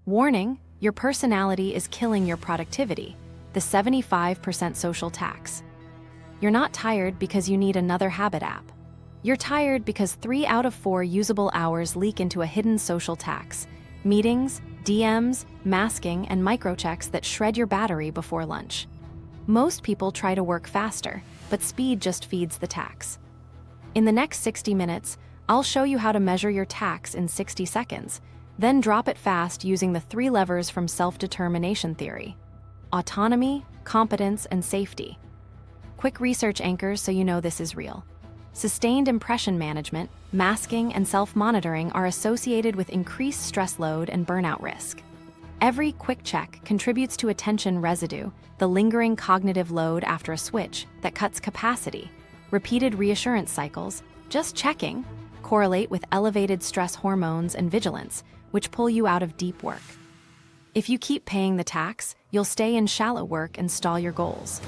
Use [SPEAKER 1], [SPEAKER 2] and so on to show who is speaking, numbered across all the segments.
[SPEAKER 1] Warning, your personality is killing your productivity, the 75% social tax. You're not tired because you need another habit app. You're tired because 3 out of 4 usable hours leak into a hidden social tax: meetings, DMs, masking, and microchecks that shred your battery before lunch. Most people try to work faster, but speed just feeds the tax. In the next 60 minutes, I'll show you how to measure your tax in 60 seconds, then drop it fast using the 3 levers from self-determination theory: autonomy, competence, and safety. Quick research anchors so you know this is real. Sustained impression management, masking, and self-monitoring are associated with increased stress load and burnout risk. Every quick check contributes to attention residue, the lingering cognitive load after a switch that cuts capacity. Repeated reassurance cycles, just checking, correlate with elevated stress hormones and vigilance, which pull you out of deep work. If you keep paying the tax, you'll stay in shallow work and stall your goals.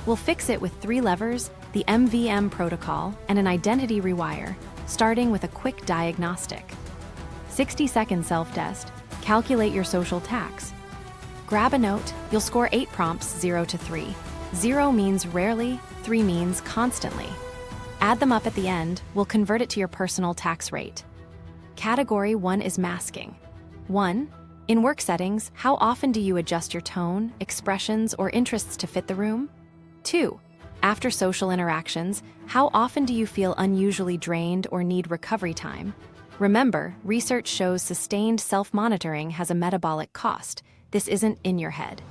[SPEAKER 1] We'll fix it with 3 levers, the MVM protocol, and an identity rewire, starting with a quick diagnostic. 60-second self-test, calculate your social tax. Grab a note, you'll score 8 prompts, 0 to 3. 0 means rarely, 3 means constantly. Add them up at the end, we'll convert it to your personal tax rate. Category 1 is masking. 1. In work settings, how often do you adjust your tone, expressions, or interests to fit the room? 2. After social interactions, how often do you feel unusually drained or need recovery time? Remember, research shows sustained self-monitoring has a metabolic cost. This isn't in your head.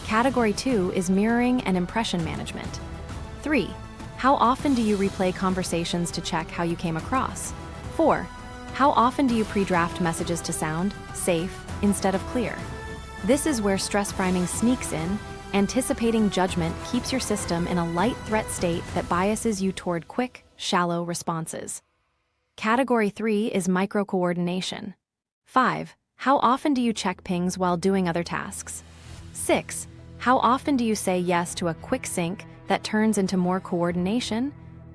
[SPEAKER 1] Category 2 is mirroring and impression management. 3. How often do you replay conversations to check how you came across? 4. How often do you pre-draft messages to sound safe instead of clear? This is where stress priming sneaks in. Anticipating judgment keeps your system in a light threat state that biases you toward quick, shallow responses. Category 3 is micro-coordination. 5. How often do you check pings while doing other tasks? 6. How often do you say yes to a quick sync that turns into more coordination?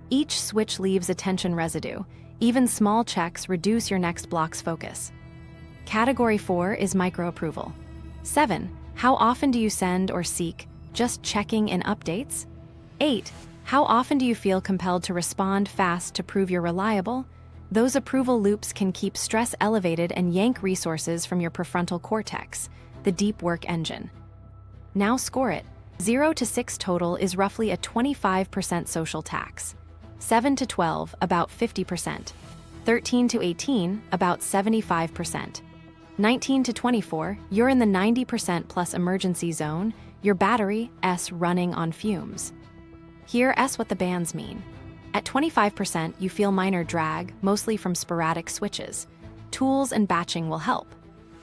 [SPEAKER 1] Each switch leaves attention residue. Even small checks reduce your next block's focus. Category 4 is micro-approval. 7. How often do you send or seek just checking in updates? 8. How often do you feel compelled to respond fast to prove you're reliable? Those approval loops can keep stress elevated and yank resources from your prefrontal cortex, the deep work engine. Now score it. 0 to 6 total is roughly a 25% social tax. 7 to 12, about 50%. 13 to 18, about 75%. 19 to 24, you're in the 90% plus emergency zone, your battery, S, running on fumes. Hear S what the bands mean. At 25%, you feel minor drag, mostly from sporadic switches. Tools and batching will help.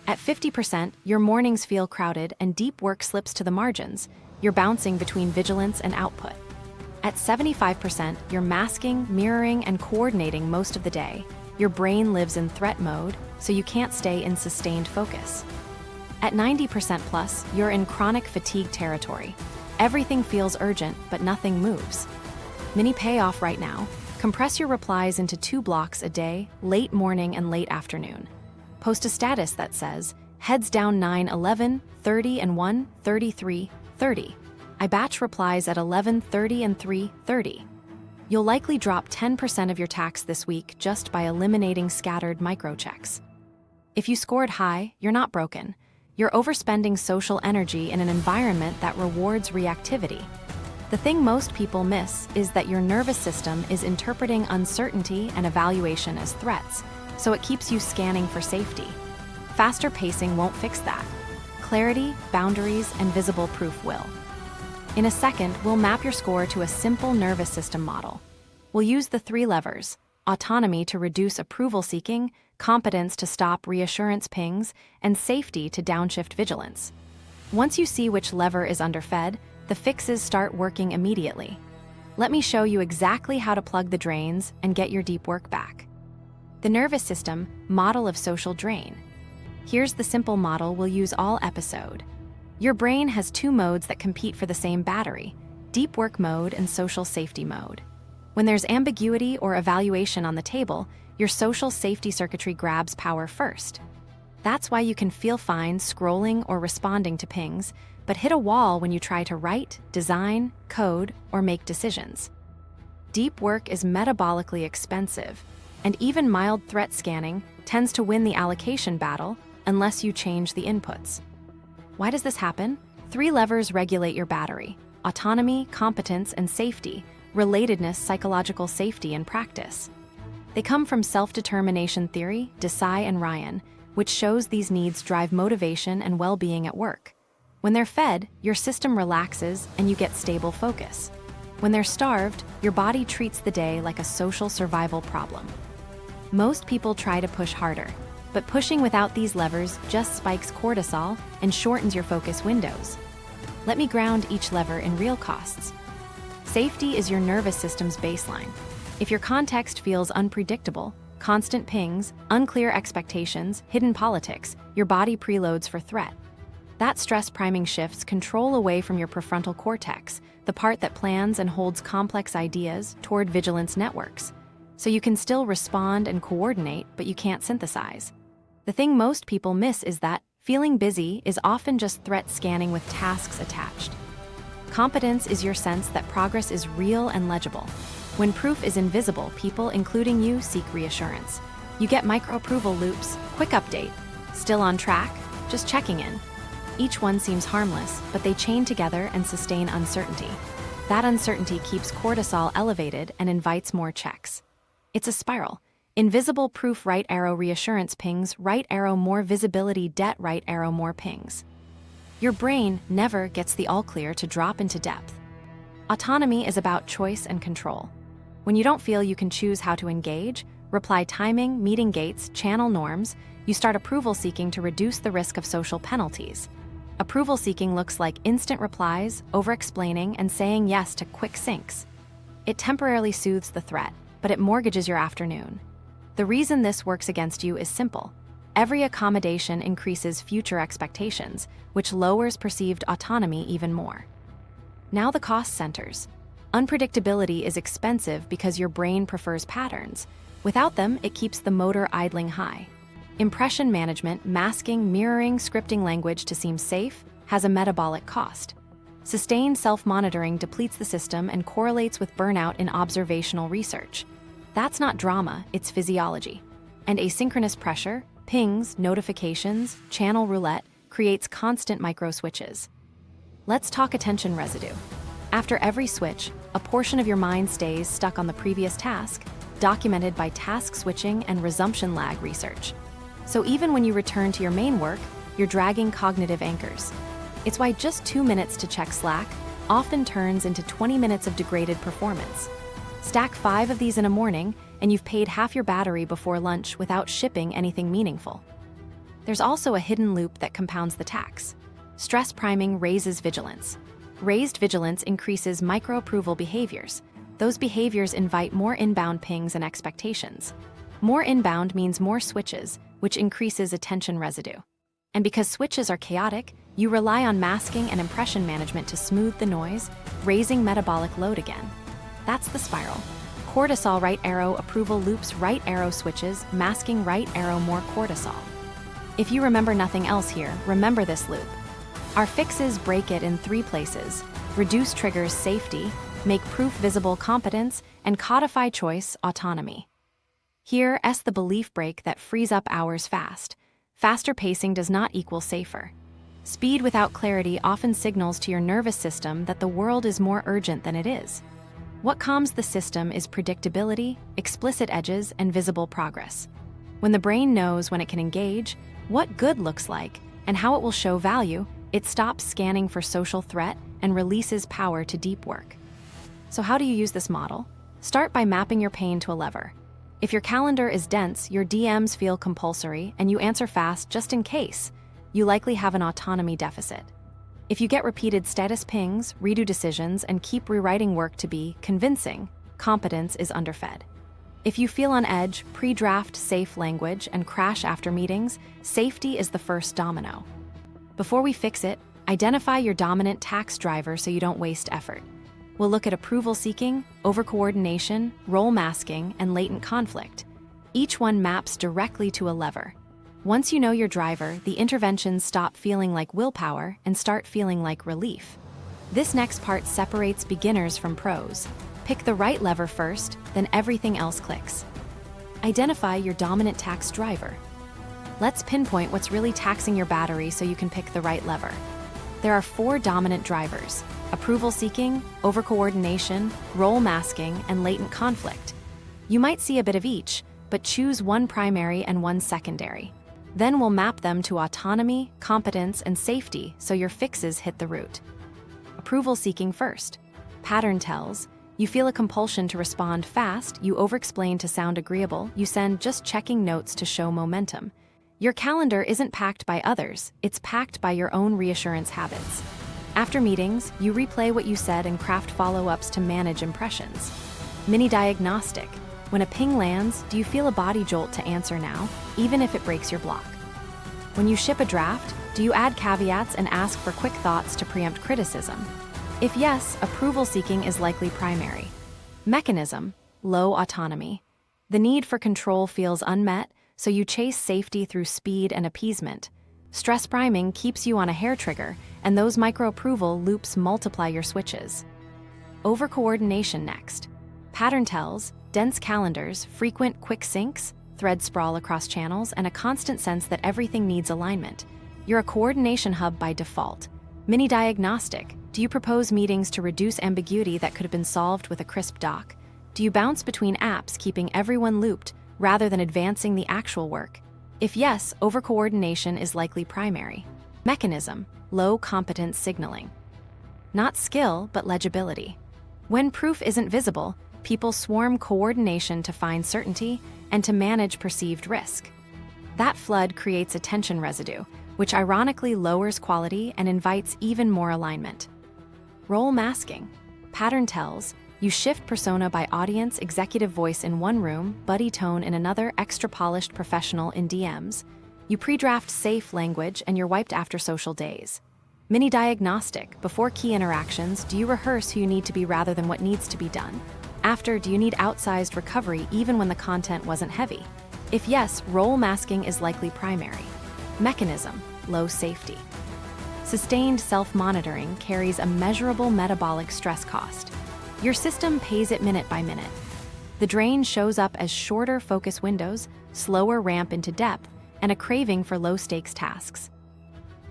[SPEAKER 1] At 50%, your mornings feel crowded and deep work slips to the margins. You're bouncing between vigilance and output. At 75%, you're masking, mirroring, and coordinating most of the day. Your brain lives in threat mode, so you can't stay in sustained focus. At 90% plus, you're in chronic fatigue territory. Everything feels urgent, but nothing moves. Mini payoff right now. Compress your replies into 2 blocks a day, late morning and late afternoon. Post a status that says, heads down 9:11, 30 and 1, 33, 30. I batch replies at 11:30 and 3:30. You'll likely drop 10% of your tax this week just by eliminating scattered microchecks. If you scored high, you're not broken. You're overspending social energy in an environment that rewards reactivity. The thing most people miss is that your nervous system is interpreting uncertainty and evaluation as threats, so it keeps you scanning for safety. Faster pacing won't fix that. Clarity, boundaries, and visible proof will. In a second, we'll map your score to a simple nervous system model. We'll use the 3 levers: autonomy to reduce approval seeking, competence to stop reassurance pings, and safety to downshift vigilance. Once you see which lever is underfed, the fixes start working immediately. Let me show you exactly how to plug the drains and get your deep work back. The nervous system, model of social drain. Here's the simple model we'll use all episode. Your brain has 2 modes that compete for the same battery: deep work mode and social safety mode. When there's ambiguity or evaluation on the table, your social safety circuitry grabs power first. That's why you can feel fine scrolling or responding to pings, but hit a wall when you try to write, design, code, or make decisions. Deep work is metabolically expensive, and even mild threat scanning tends to win the allocation battle unless you change the inputs. Why does this happen? 3 levers regulate your battery: autonomy, competence, and safety, relatedness, psychological safety, and practice. They come from self-determination theory, Desai and Ryan, which shows these needs drive motivation and well-being at work. When they're fed, your system relaxes and you get stable focus. When they're starved, your body treats the day like a social survival problem. Most people try to push harder, but pushing without these levers just spikes cortisol and shortens your focus windows. Let me ground each lever in real costs. Safety is your nervous system's baseline. If your context feels unpredictable, constant pings, unclear expectations, hidden politics, your body preloads for threat. That stress priming shifts control away from your prefrontal cortex, the part that plans and holds complex ideas, toward vigilance networks. So you can still respond and coordinate, but you can't synthesize. The thing most people miss is that feeling busy is often just threat scanning with tasks attached. Competence is your sense that progress is real and legible. When proof is invisible, people, including you, seek reassurance. You get micro-approval loops, quick update, still on track, just checking in. Each one seems harmless, but they chain together and sustain uncertainty. That uncertainty keeps cortisol elevated and invites more checks. It's a spiral. Invisible proof, right arrow, reassurance pings, right arrow, more visibility, debt, right arrow, more pings. Your brain never gets the all clear to drop into depth. Autonomy is about choice and control. When you don't feel you can choose how to engage, reply timing, meeting gates, channel norms, you start approval seeking to reduce the risk of social penalties. Approval seeking looks like instant replies, over-explaining, and saying yes to quick syncs. It temporarily soothes the threat, but it mortgages your afternoon. The reason this works against you is simple. Every accommodation increases future expectations, which lowers perceived autonomy even more. Now the cost centers. Unpredictability is expensive because your brain prefers patterns. Without them, it keeps the motor idling high. Impression management, masking, mirroring, scripting language to seem safe, has a metabolic cost. Sustained self-monitoring depletes the system and correlates with burnout in observational research. That's not drama, it's physiology. And asynchronous pressure, pings, notifications, channel roulette, creates constant micro-switches. Let's talk attention residue. After every switch, a portion of your mind stays stuck on the previous task, documented by task switching and resumption lag research. So even when you return to your main work, you're dragging cognitive anchors. It's why just 2 minutes to check Slack often turns into 20 minutes of degraded performance. Stack 5 of these in a morning, and you've paid half your battery before lunch without shipping anything meaningful. There's also a hidden loop that compounds the tax. Stress priming raises vigilance. Raised vigilance increases micro-approval behaviors. Those behaviors invite more inbound pings and expectations. More inbound means more switches, which increases attention residue. And because switches are chaotic, you rely on masking and impression management to smooth the noise, raising metabolic load again. That's the spiral. Cortisol, right arrow, approval loops, right arrow switches, masking, right arrow, more cortisol. If you remember nothing else here, remember this loop. Our fixes break it in 3 places: reduce triggers, safety, make proof visible, competence, and codify choice, autonomy. Here, the belief break that frees up hours fast. Faster pacing does not equal safer. Speed without clarity often signals to your nervous system that the world is more urgent than it is. What calms the system is predictability, explicit edges, and visible progress. When the brain knows when it can engage, what good looks like, and how it will show value, it stops scanning for social threat and releases power to deep work. So how do you use this model? Start by mapping your pain to a lever. If your calendar is dense, your DMs feel compulsory, and you answer fast just in case, you likely have an autonomy deficit. If you get repeated status pings, redo decisions, and keep rewriting work to be convincing, competence is underfed. If you feel on edge, pre-draft safe language, and crash after meetings, safety is the first domino. Before we fix it, identify your dominant tax driver so you don't waste effort. We'll look at approval seeking, over-coordination, role masking, and latent conflict. Each one maps directly to a lever. Once you know your driver, the interventions stop feeling like willpower and start feeling like relief. This next part separates beginners from pros. Pick the right lever first, then everything else clicks. Identify your dominant tax driver. Let's pinpoint what's really taxing your battery so you can pick the right lever. There are 4 dominant drivers: approval seeking, overcoordination, role masking, and latent conflict. You might see a bit of each, but choose one primary and one secondary. Then we'll map them to autonomy, competence, and safety so your fixes hit the root. Approval seeking first. Pattern tells: you feel a compulsion to respond fast, you overexplain to sound agreeable, you send just checking notes to show momentum. Your calendar isn't packed by others, it's packed by your own reassurance habits. After meetings, you replay what you said and craft follow-ups to manage impressions. Mini diagnostic. When a ping lands, do you feel a body jolt to answer now, even if it breaks your block? When you ship a draft, do you add caveats and ask for quick thoughts to preempt criticism? If yes, approval seeking is likely primary. Mechanism: low autonomy. The need for control feels unmet, so you chase safety through speed and appeasement. Stress priming keeps you on a hair trigger, and those micro-approval loops multiply your switches. Over-coordination next. Pattern tells: dense calendars, frequent quick syncs, thread sprawl across channels, and a constant sense that everything needs alignment. You're a coordination hub by default. Mini diagnostic. Do you propose meetings to reduce ambiguity that could have been solved with a crisp doc? Do you bounce between apps, keeping everyone looped, rather than advancing the actual work? If yes, over-coordination is likely primary. Mechanism: low competence signaling. Not skill, but legibility. When proof isn't visible, people swarm coordination to find certainty and to manage perceived risk. That flood creates attention residue, which ironically lowers quality and invites even more alignment. Role masking. Pattern tells: you shift persona by audience, executive voice in one room, buddy tone in another, extra polished professional in DMs. You pre-draft safe language and you're wiped after social days. Mini diagnostic. Before key interactions, do you rehearse who you need to be rather than what needs to be done? After, do you need outsized recovery even when the content wasn't heavy? If yes, role masking is likely primary. Mechanism: low safety. Sustained self-monitoring carries a measurable metabolic stress cost. Your system pays it minute by minute. The drain shows up as shorter focus windows, slower ramp into depth, and a craving for low-stakes tasks.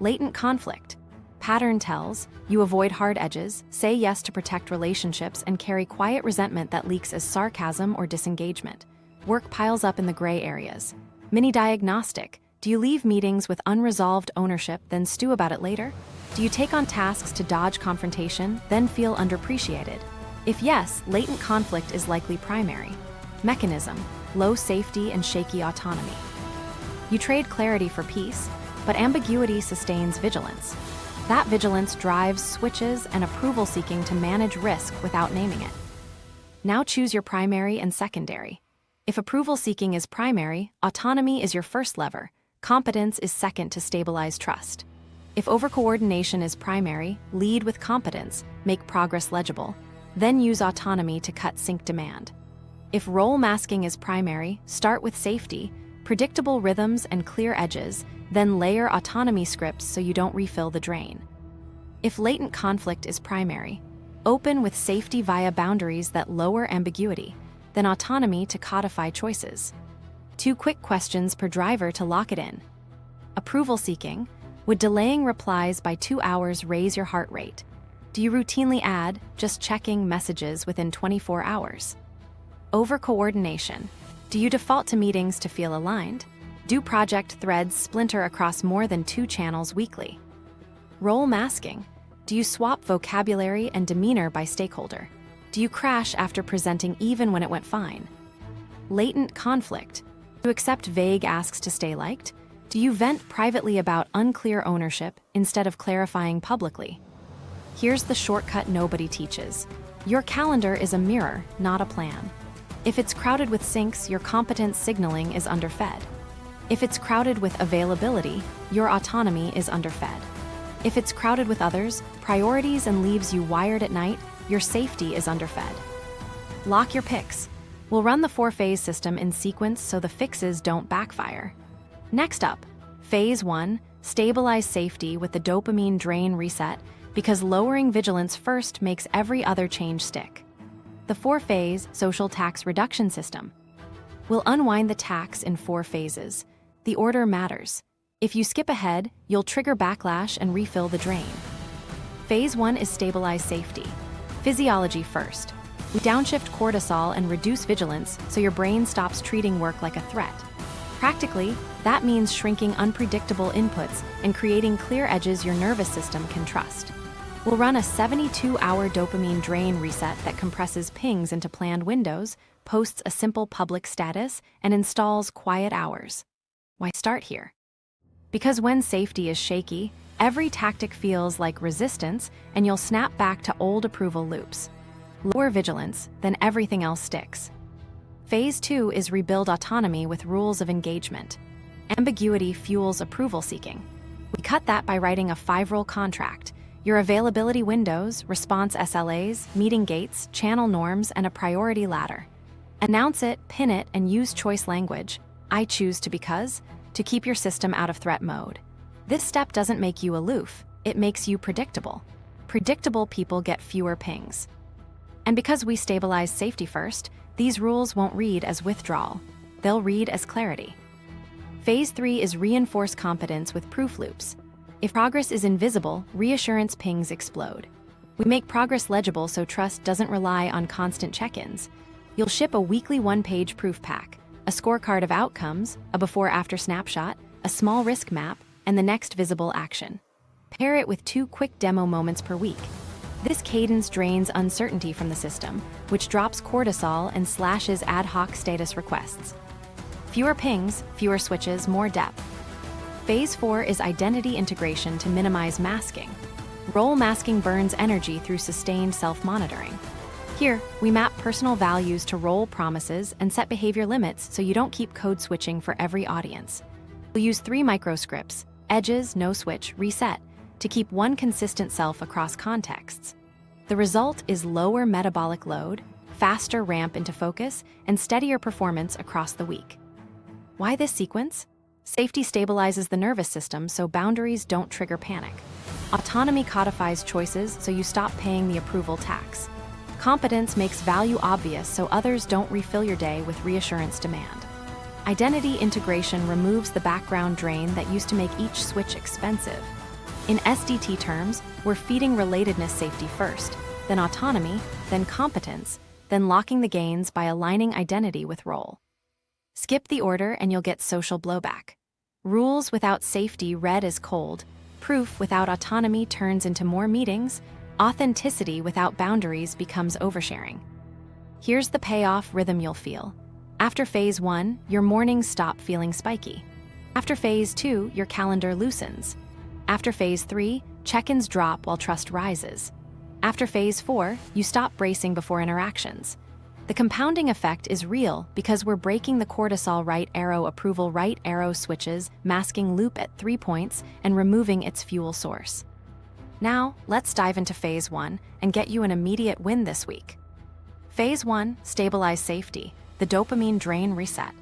[SPEAKER 1] Latent conflict. Pattern tells: you avoid hard edges, say yes to protect relationships, and carry quiet resentment that leaks as sarcasm or disengagement. Work piles up in the gray areas. Mini diagnostic. Do you leave meetings with unresolved ownership, then stew about it later? Do you take on tasks to dodge confrontation, then feel underappreciated? If yes, latent conflict is likely primary. Mechanism: low safety and shaky autonomy. You trade clarity for peace, but ambiguity sustains vigilance. That vigilance drives switches and approval seeking to manage risk without naming it. Now choose your primary and secondary. If approval seeking is primary, autonomy is your first lever. Competence is second to stabilize trust. If overcoordination is primary, lead with competence, make progress legible, then use autonomy to cut sync demand. If role masking is primary, start with safety, predictable rhythms and clear edges, then layer autonomy scripts so you don't refill the drain. If latent conflict is primary, open with safety via boundaries that lower ambiguity, then autonomy to codify choices. 2 quick questions per driver to lock it in. Approval seeking: would delaying replies by 2 hours raise your heart rate? Do you routinely add, just checking messages within 24 hours? Over-coordination: do you default to meetings to feel aligned? Do project threads splinter across more than 2 channels weekly? Role masking: do you swap vocabulary and demeanor by stakeholder? Do you crash after presenting even when it went fine? Latent conflict: do you accept vague asks to stay liked? Do you vent privately about unclear ownership instead of clarifying publicly? Here's the shortcut nobody teaches. Your calendar is a mirror, not a plan. If it's crowded with syncs, your competence signaling is underfed. If it's crowded with availability, your autonomy is underfed. If it's crowded with others, priorities, and leaves you wired at night, your safety is underfed. Lock your picks. We'll run the 4-phase system in sequence so the fixes don't backfire. Next up, Phase 1, stabilize safety with the dopamine drain reset, because lowering vigilance first makes every other change stick. The 4-phase social tax reduction system. We'll unwind the tax in 4 phases. The order matters. If you skip ahead, you'll trigger backlash and refill the drain. Phase 1 is stabilize safety. Physiology first. We downshift cortisol and reduce vigilance so your brain stops treating work like a threat. Practically, that means shrinking unpredictable inputs and creating clear edges your nervous system can trust. We'll run a 72-hour dopamine drain reset that compresses pings into planned windows, posts a simple public status, and installs quiet hours. Why start here? Because when safety is shaky, every tactic feels like resistance, and you'll snap back to old approval loops. Lower vigilance, then everything else sticks. Phase 2 is rebuild autonomy with rules of engagement. Ambiguity fuels approval seeking. We cut that by writing a 5-rule contract. Your availability windows, response SLAs, meeting gates, channel norms, and a priority ladder. Announce it, pin it, and use choice language. I choose to keep your system out of threat mode. This step doesn't make you aloof, it makes you predictable. Predictable people get fewer pings. And because we stabilize safety first, these rules won't read as withdrawal. They'll read as clarity. Phase 3 is reinforce competence with proof loops. If progress is invisible, reassurance pings explode. We make progress legible so trust doesn't rely on constant check-ins. You'll ship a weekly 1-page proof pack, a scorecard of outcomes, a before-after snapshot, a small risk map, and the next visible action. Pair it with 2 quick demo moments per week. This cadence drains uncertainty from the system, which drops cortisol and slashes ad hoc status requests. Fewer pings, fewer switches, more depth. Phase 4 is identity integration to minimize masking. Role masking burns energy through sustained self-monitoring. Here, we map personal values to role promises and set behavior limits so you don't keep code switching for every audience. We'll use 3 microscripts, edges, no switch, reset, to keep one consistent self across contexts. The result is lower metabolic load, faster ramp into focus, and steadier performance across the week. Why this sequence? Safety stabilizes the nervous system so boundaries don't trigger panic. Autonomy codifies choices so you stop paying the approval tax. Competence makes value obvious so others don't refill your day with reassurance demand. Identity integration removes the background drain that used to make each switch expensive. In SDT terms, we're feeding relatedness safety first, then autonomy, then competence, then locking the gains by aligning identity with role. Skip the order and you'll get social blowback. Rules without safety read as cold, proof without autonomy turns into more meetings, authenticity without boundaries becomes oversharing. Here's the payoff rhythm you'll feel. After Phase 1, your mornings stop feeling spiky. After Phase 2, your calendar loosens. After Phase 3, check-ins drop while trust rises. After Phase 4, you stop bracing before interactions. The compounding effect is real because we're breaking the cortisol right arrow approval right arrow switches, masking loop at 3 points, and removing its fuel source. Now, let's dive into Phase 1 and get you an immediate win this week. Phase 1, stabilize safety, the dopamine drain reset.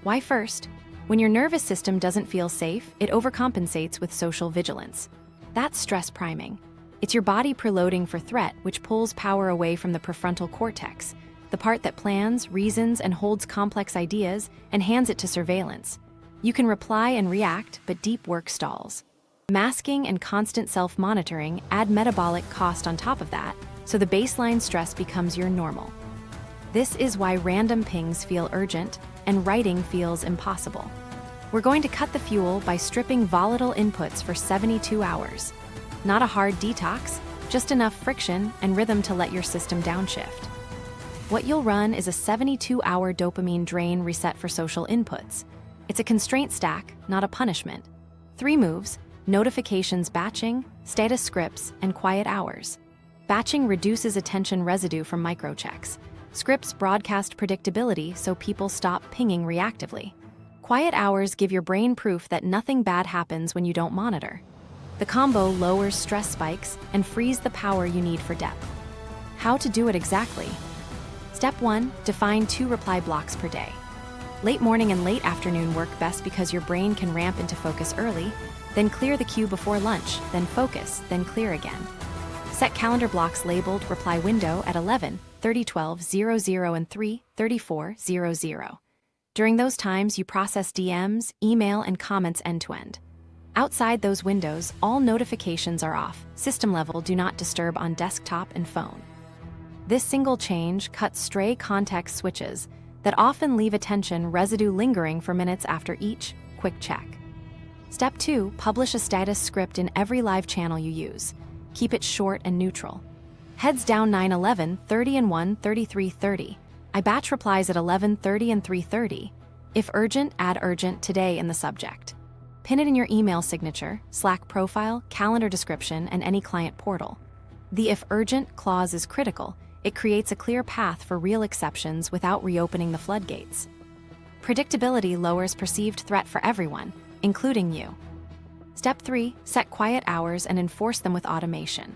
[SPEAKER 1] Why first? When your nervous system doesn't feel safe, it overcompensates with social vigilance. That's stress priming. It's your body preloading for threat, which pulls power away from the prefrontal cortex, the part that plans, reasons, and holds complex ideas, and hands it to surveillance. You can reply and react, but deep work stalls. Masking and constant self-monitoring add metabolic cost on top of that, so the baseline stress becomes your normal. This is why random pings feel urgent and writing feels impossible. We're going to cut the fuel by stripping volatile inputs for 72 hours. Not a hard detox, just enough friction and rhythm to let your system downshift. What you'll run is a 72-hour dopamine drain reset for social inputs. It's a constraint stack, not a punishment. 3 moves: notifications batching, status scripts, and quiet hours. Batching reduces attention residue from microchecks. Scripts broadcast predictability so people stop pinging reactively. Quiet hours give your brain proof that nothing bad happens when you don't monitor. The combo lowers stress spikes and frees the power you need for depth. How to do it exactly? Step 1, define 2 reply blocks per day. Late morning and late afternoon work best because your brain can ramp into focus early, then clear the queue before lunch, then focus, then clear again. Set calendar blocks labeled reply window at 11, 30, 12, 00 and 3, 34, 00. During those times, you process DMs, email, and comments end-to-end. Outside those windows, all notifications are off. System level do not disturb on desktop and phone. This single change cuts stray context switches that often leave attention residue lingering for minutes after each quick check. Step 2, publish a status script in every live channel you use. Keep it short and neutral. Heads down 9:11, 30 and 1, 33, 30. I batch replies at 11:30 and 3:30. If urgent, add urgent today in the subject. Pin it in your email signature, Slack profile, calendar description, and any client portal. The if urgent clause is critical. It creates a clear path for real exceptions without reopening the floodgates. Predictability lowers perceived threat for everyone, including you. Step 3, set quiet hours and enforce them with automation.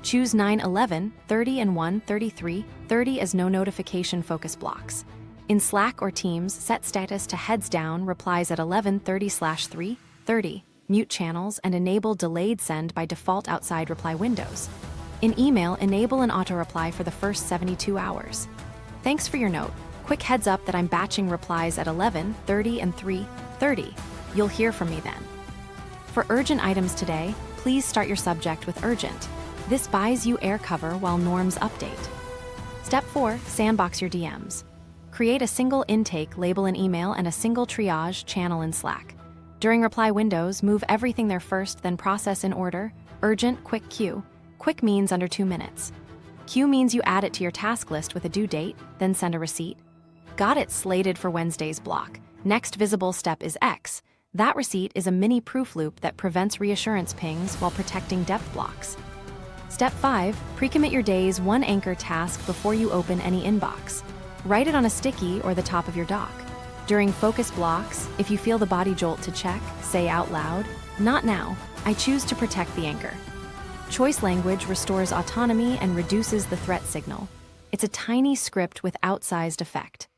[SPEAKER 1] Choose 9:11, 30 and 1, 33, 30 as no notification focus blocks. In Slack or Teams, set status to heads down replies at 11:30/3, 30, mute channels, and enable delayed send by default outside reply windows. In email, enable an auto-reply for the first 72 hours. Thanks for your note. Quick heads up that I'm batching replies at 11:30 and 3:30. You'll hear from me then. For urgent items today, please start your subject with urgent. This buys you air cover while norms update. Step 4, sandbox your DMs. Create a single intake label in email and a single triage channel in Slack. During reply windows, move everything there first, then process in order. Urgent, quick, queue. Quick means under 2 minutes. Queue means you add it to your task list with a due date, then send a receipt. Got it slated for Wednesday's block. Next visible step is X. That receipt is a mini proof loop that prevents reassurance pings while protecting depth blocks. Step 5, pre-commit your day's one anchor task before you open any inbox. Write it on a sticky or the top of your dock. During focus blocks, if you feel the body jolt to check, say out loud, "Not now. I choose to protect the anchor." Choice language restores autonomy and reduces the threat signal. It's a tiny script with outsized effect.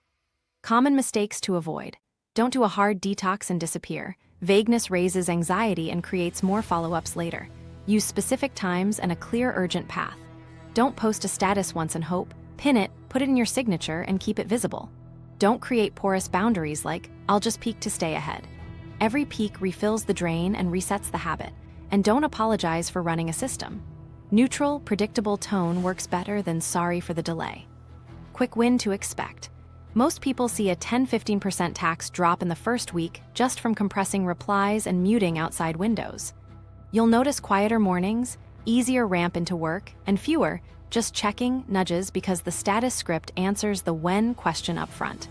[SPEAKER 1] Common mistakes to avoid. Don't do a hard detox and disappear. Vagueness raises anxiety and creates more follow-ups later. Use specific times and a clear urgent path. Don't post a status once and hope. Pin it, put it in your signature, and keep it visible. Don't create porous boundaries like, "I'll just peek to stay ahead." Every peek refills the drain and resets the habit. And don't apologize for running a system. Neutral, predictable tone works better than sorry for the delay. Quick win to expect. Most people see a 10–15% tax drop in the first week just from compressing replies and muting outside windows. You'll notice quieter mornings, easier ramp into work, and fewer just checking nudges because the status script answers the when question up front.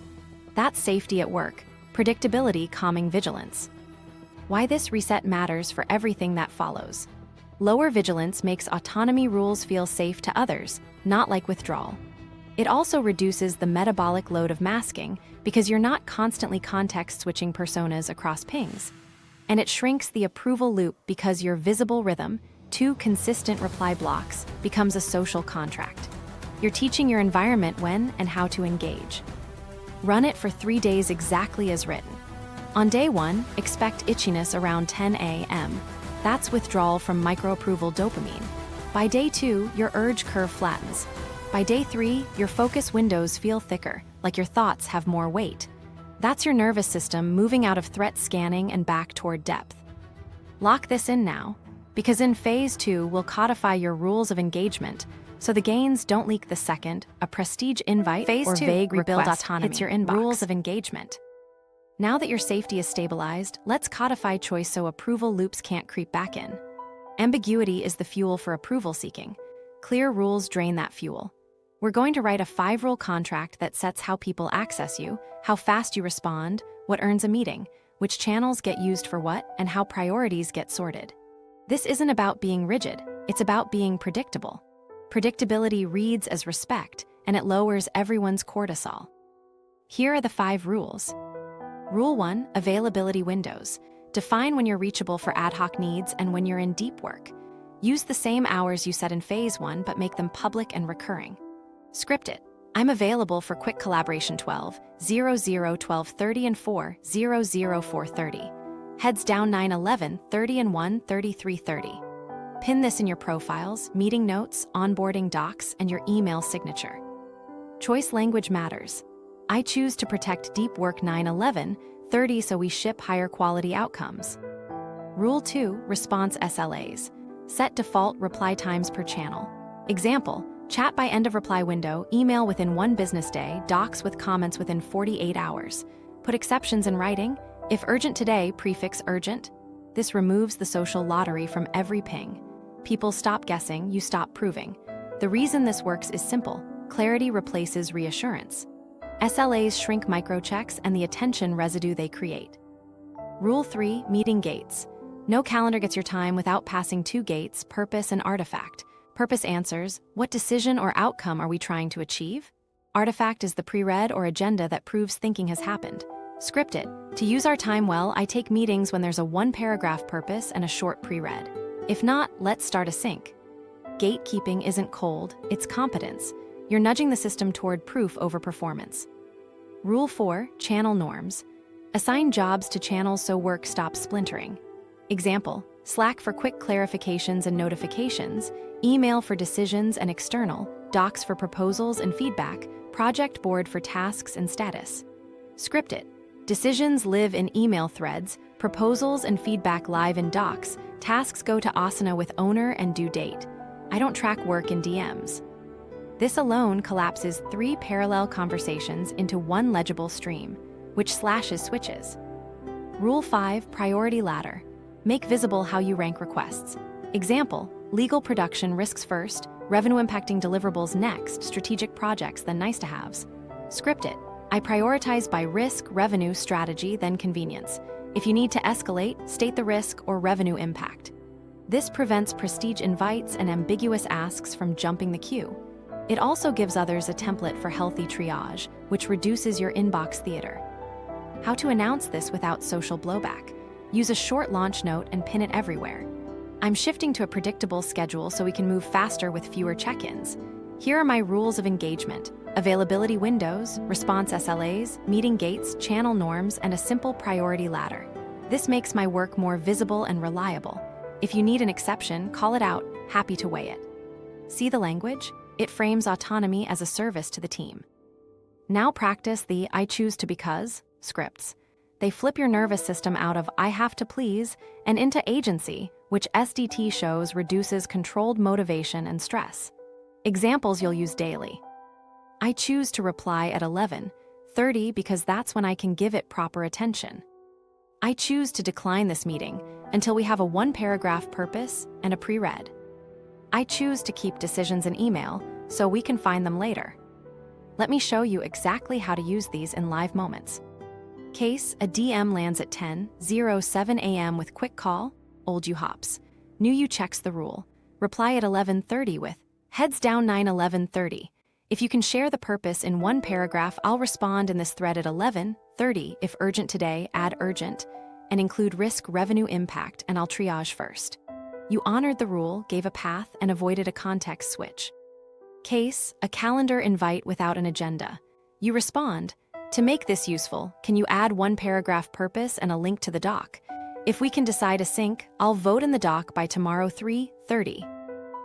[SPEAKER 1] That's safety at work, predictability calming vigilance. Why this reset matters for everything that follows. Lower vigilance makes autonomy rules feel safe to others, not like withdrawal. It also reduces the metabolic load of masking because you're not constantly context-switching personas across pings. And it shrinks the approval loop because your visible rhythm, 2 consistent reply blocks, becomes a social contract. You're teaching your environment when and how to engage. Run it for 3 days exactly as written. On day 1, expect itchiness around 10 a.m. That's withdrawal from microapproval dopamine. By day 2, your urge curve flattens. By day 3, your focus windows feel thicker, like your thoughts have more weight. That's your nervous system moving out of threat scanning and back toward depth. Lock this in now, because in phase 2, we'll codify your rules of engagement, so the gains don't leak the second a prestige invite
[SPEAKER 2] Phase
[SPEAKER 1] or
[SPEAKER 2] 2,
[SPEAKER 1] vague
[SPEAKER 2] rebuild
[SPEAKER 1] request
[SPEAKER 2] autonomy.
[SPEAKER 1] hits your inbox.
[SPEAKER 2] Rules
[SPEAKER 1] of engagement. Now that your safety is stabilized, let's codify choice so approval loops can't creep back in. Ambiguity is the fuel for approval seeking. Clear rules drain that fuel. We're going to write a 5-rule contract that sets how people access you, how fast you respond, what earns a meeting, which channels get used for what, and how priorities get sorted. This isn't about being rigid, it's about being predictable. Predictability reads as respect, and it lowers everyone's cortisol. Here are the 5 rules. Rule 1, availability windows. Define when you're reachable for ad hoc needs and when you're in deep work. Use the same hours you set in phase 1, but make them public and recurring. Script it. I'm available for quick collaboration 12:00 and 4:00 4:30. Heads down 9:11 and 1:33. Pin this in your profiles, meeting notes, onboarding docs, and your email signature. Choice language matters. I choose to protect deep work 9:11 so we ship higher quality outcomes. Rule 2, response SLAs. Set default reply times per channel. Example, chat by end of reply window, email within 1 business day, docs with comments within 48 hours. Put exceptions in writing. If urgent today, prefix urgent. This removes the social lottery from every ping. People stop guessing, you stop proving. The reason this works is simple. Clarity replaces reassurance. SLAs shrink microchecks and the attention residue they create. Rule 3, meeting gates. No calendar gets your time without passing 2 gates, purpose and artifact. Purpose answers, what decision or outcome are we trying to achieve? Artifact is the pre-read or agenda that proves thinking has happened. Script it. To use our time well, I take meetings when there's a 1-paragraph purpose and a short pre-read. If not, let's start a sync. Gatekeeping isn't cold, it's competence. You're nudging the system toward proof over performance. Rule 4, channel norms. Assign jobs to channels so work stops splintering. Example, Slack for quick clarifications and notifications, email for decisions and external, docs for proposals and feedback, project board for tasks and status. Script it. Decisions live in email threads, proposals and feedback live in docs, tasks go to Asana with owner and due date. I don't track work in DMs. This alone collapses 3 parallel conversations into 1 legible stream, which slashes switches. Rule 5, priority ladder. Make visible how you rank requests. Example, legal production risks first, revenue impacting deliverables next, strategic projects then nice to haves. Script it. I prioritize by risk, revenue, strategy, then convenience. If you need to escalate, state the risk or revenue impact. This prevents prestige invites and ambiguous asks from jumping the queue. It also gives others a template for healthy triage, which reduces your inbox theater. How to announce this without social blowback. Use a short launch note and pin it everywhere. I'm shifting to a predictable schedule so we can move faster with fewer check-ins. Here are my rules of engagement: availability windows, response SLAs, meeting gates, channel norms, and a simple priority ladder. This makes my work more visible and reliable. If you need an exception, call it out, happy to weigh it. See the language? It frames autonomy as a service to the team. Now practice the I choose to because scripts. They flip your nervous system out of I have to please and into agency, which SDT shows reduces controlled motivation and stress. Examples you'll use daily. I choose to reply at 11:30 because that's when I can give it proper attention. I choose to decline this meeting until we have a 1-paragraph purpose and a pre-read. I choose to keep decisions in email so we can find them later. Let me show you exactly how to use these in live moments. Case, a DM lands at 10:07 a.m. with quick call, old you hops. New you checks the rule. Reply at 11:30 with, heads down 9:11:30. If you can share the purpose in 1 paragraph, I'll respond in this thread at 11:30. If urgent today, add urgent, and include risk revenue impact, and I'll triage first. You honored the rule, gave a path, and avoided a context switch. Case, a calendar invite without an agenda. You respond, to make this useful, can you add 1-paragraph purpose and a link to the doc? If we can decide a sync, I'll vote in the doc by tomorrow 3:30.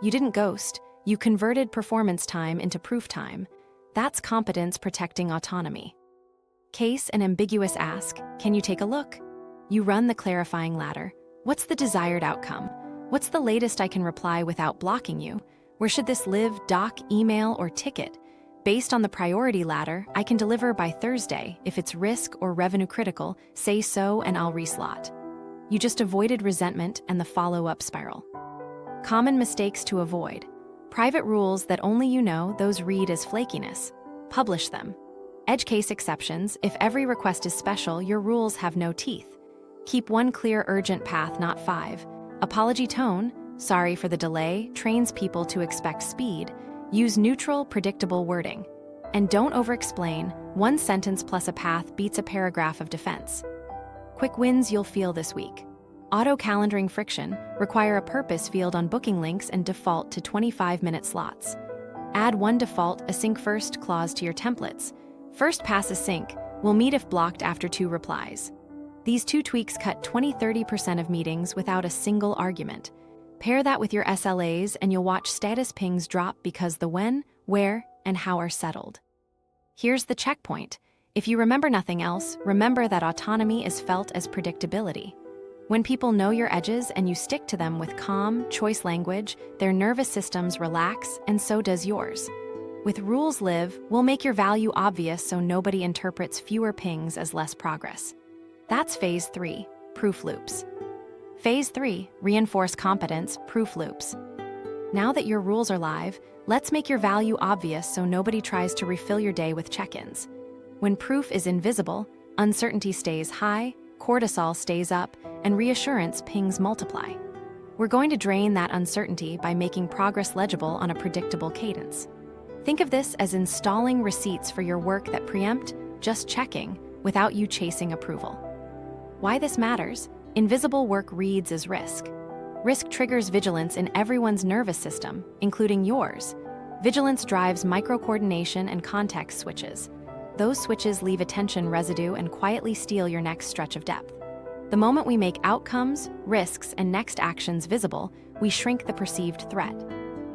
[SPEAKER 1] You didn't ghost, you converted performance time into proof time. That's competence protecting autonomy. Case, an ambiguous ask, can you take a look? You run the clarifying ladder. What's the desired outcome? What's the latest I can reply without blocking you? Where should this live, doc, email, or ticket? Based on the priority ladder, I can deliver by Thursday. If it's risk or revenue critical, say so and I'll reslot. You just avoided resentment and the follow-up spiral. Common mistakes to avoid. Private rules that only you know, those read as flakiness. Publish them. Edge case exceptions. If every request is special, your rules have no teeth. Keep 1 clear urgent path, not 5. Apology tone, sorry for the delay, trains people to expect speed. Use neutral, predictable wording. And don't over-explain. 1 sentence plus a path beats a paragraph of defense. Quick wins you'll feel this week. Auto-calendaring friction, require a purpose field on booking links and default to 25-minute slots. Add one default async first clause to your templates. First pass async, will meet if blocked after 2 replies. These 2 tweaks cut 20–30% of meetings without a single argument. Pair that with your SLAs and you'll watch status pings drop because the when, where, and how are settled. Here's the checkpoint. If you remember nothing else, remember that autonomy is felt as predictability. When people know your edges and you stick to them with calm, choice language, their nervous systems relax, and so does yours. With rules live, we'll make your value obvious so nobody interprets fewer pings as less progress. That's phase 3, proof loops. Phase 3, reinforce competence, proof loops. Now that your rules are live, let's make your value obvious so nobody tries to refill your day with check-ins. When proof is invisible, uncertainty stays high, cortisol stays up, and reassurance pings multiply. We're going to drain that uncertainty by making progress legible on a predictable cadence. Think of this as installing receipts for your work that preempt just checking without you chasing approval. Why this matters? Invisible work reads as risk. Risk triggers vigilance in everyone's nervous system, including yours. Vigilance drives micro-coordination and context switches. Those switches leave attention residue and quietly steal your next stretch of depth. The moment we make outcomes, risks, and next actions visible, we shrink the perceived threat.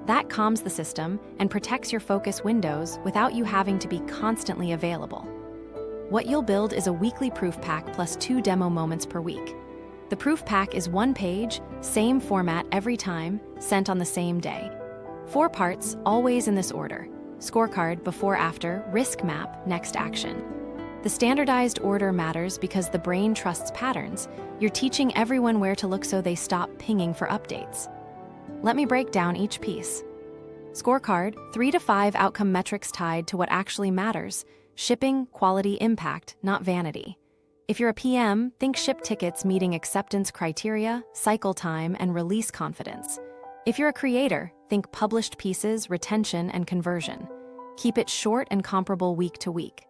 [SPEAKER 1] That calms the system and protects your focus windows without you having to be constantly available. What you'll build is a weekly proof pack plus 2 demo moments per week. The proof pack is 1 page, same format every time, sent on the same day. 4 parts, always in this order: scorecard, before after, risk map, next action. The standardized order matters because the brain trusts patterns. You're teaching everyone where to look so they stop pinging for updates. Let me break down each piece. Scorecard, 3 to 5 outcome metrics tied to what actually matters: shipping, quality, impact, not vanity. If you're a PM, think ship tickets meeting acceptance criteria, cycle time, and release confidence. If you're a creator, think published pieces, retention, and conversion. Keep it short and comparable week to week.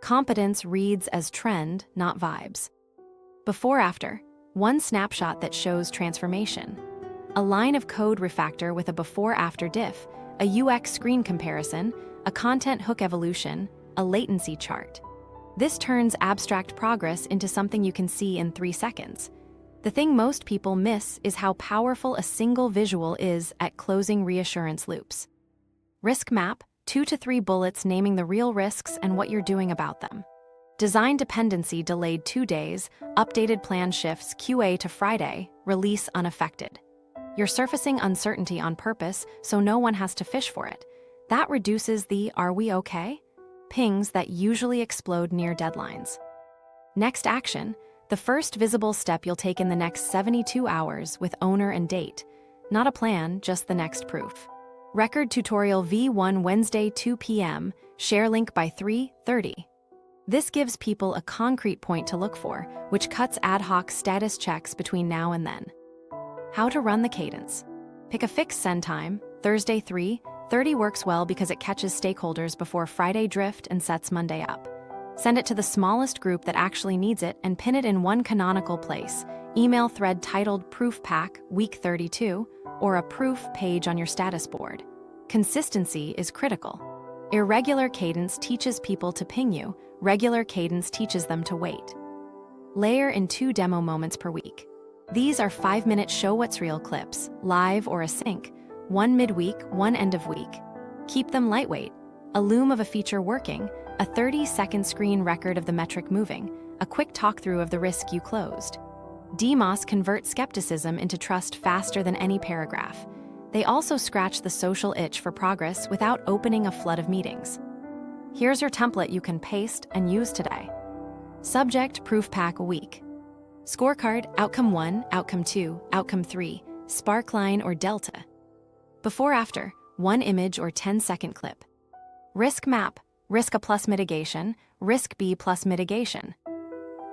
[SPEAKER 1] Competence reads as trend, not vibes. Before after, 1 snapshot that shows transformation. A line of code refactor with a before-after diff, a UX screen comparison, a content hook evolution, a latency chart. This turns abstract progress into something you can see in 3 seconds. The thing most people miss is how powerful a single visual is at closing reassurance loops. Risk map, 2 to 3 bullets naming the real risks and what you're doing about them. Design dependency delayed 2 days, updated plan shifts QA to Friday, release unaffected. You're surfacing uncertainty on purpose so no one has to fish for it. That reduces the "are we okay?" pings that usually explode near deadlines. Next action, the first visible step you'll take in the next 72 hours with owner and date. Not a plan, just the next proof. Record tutorial V1 Wednesday 2 p.m., share link by 3:30. This gives people a concrete point to look for, which cuts ad hoc status checks between now and then. How to run the cadence. Pick a fixed send time. Thursday 3:30 works well because it catches stakeholders before Friday drift and sets Monday up. Send it to the smallest group that actually needs it and pin it in one canonical place: email thread titled Proof Pack Week 32, or a proof page on your status board. Consistency is critical. Irregular cadence teaches people to ping you. Regular cadence teaches them to wait. Layer in 2 demo moments per week. These are 5-minute show what's real clips, live or async, 1 midweek, 1 end of week. Keep them lightweight. A loom of a feature working, a 30-second screen record of the metric moving, a quick talk-through of the risk you closed. DMOS convert skepticism into trust faster than any paragraph. They also scratch the social itch for progress without opening a flood of meetings. Here's your template you can paste and use today. Subject, proof pack a week. Scorecard, outcome 1, outcome 2, outcome 3, sparkline or delta. Before after, 1 image or 10-second clip. Risk map, risk A plus mitigation, risk B plus mitigation.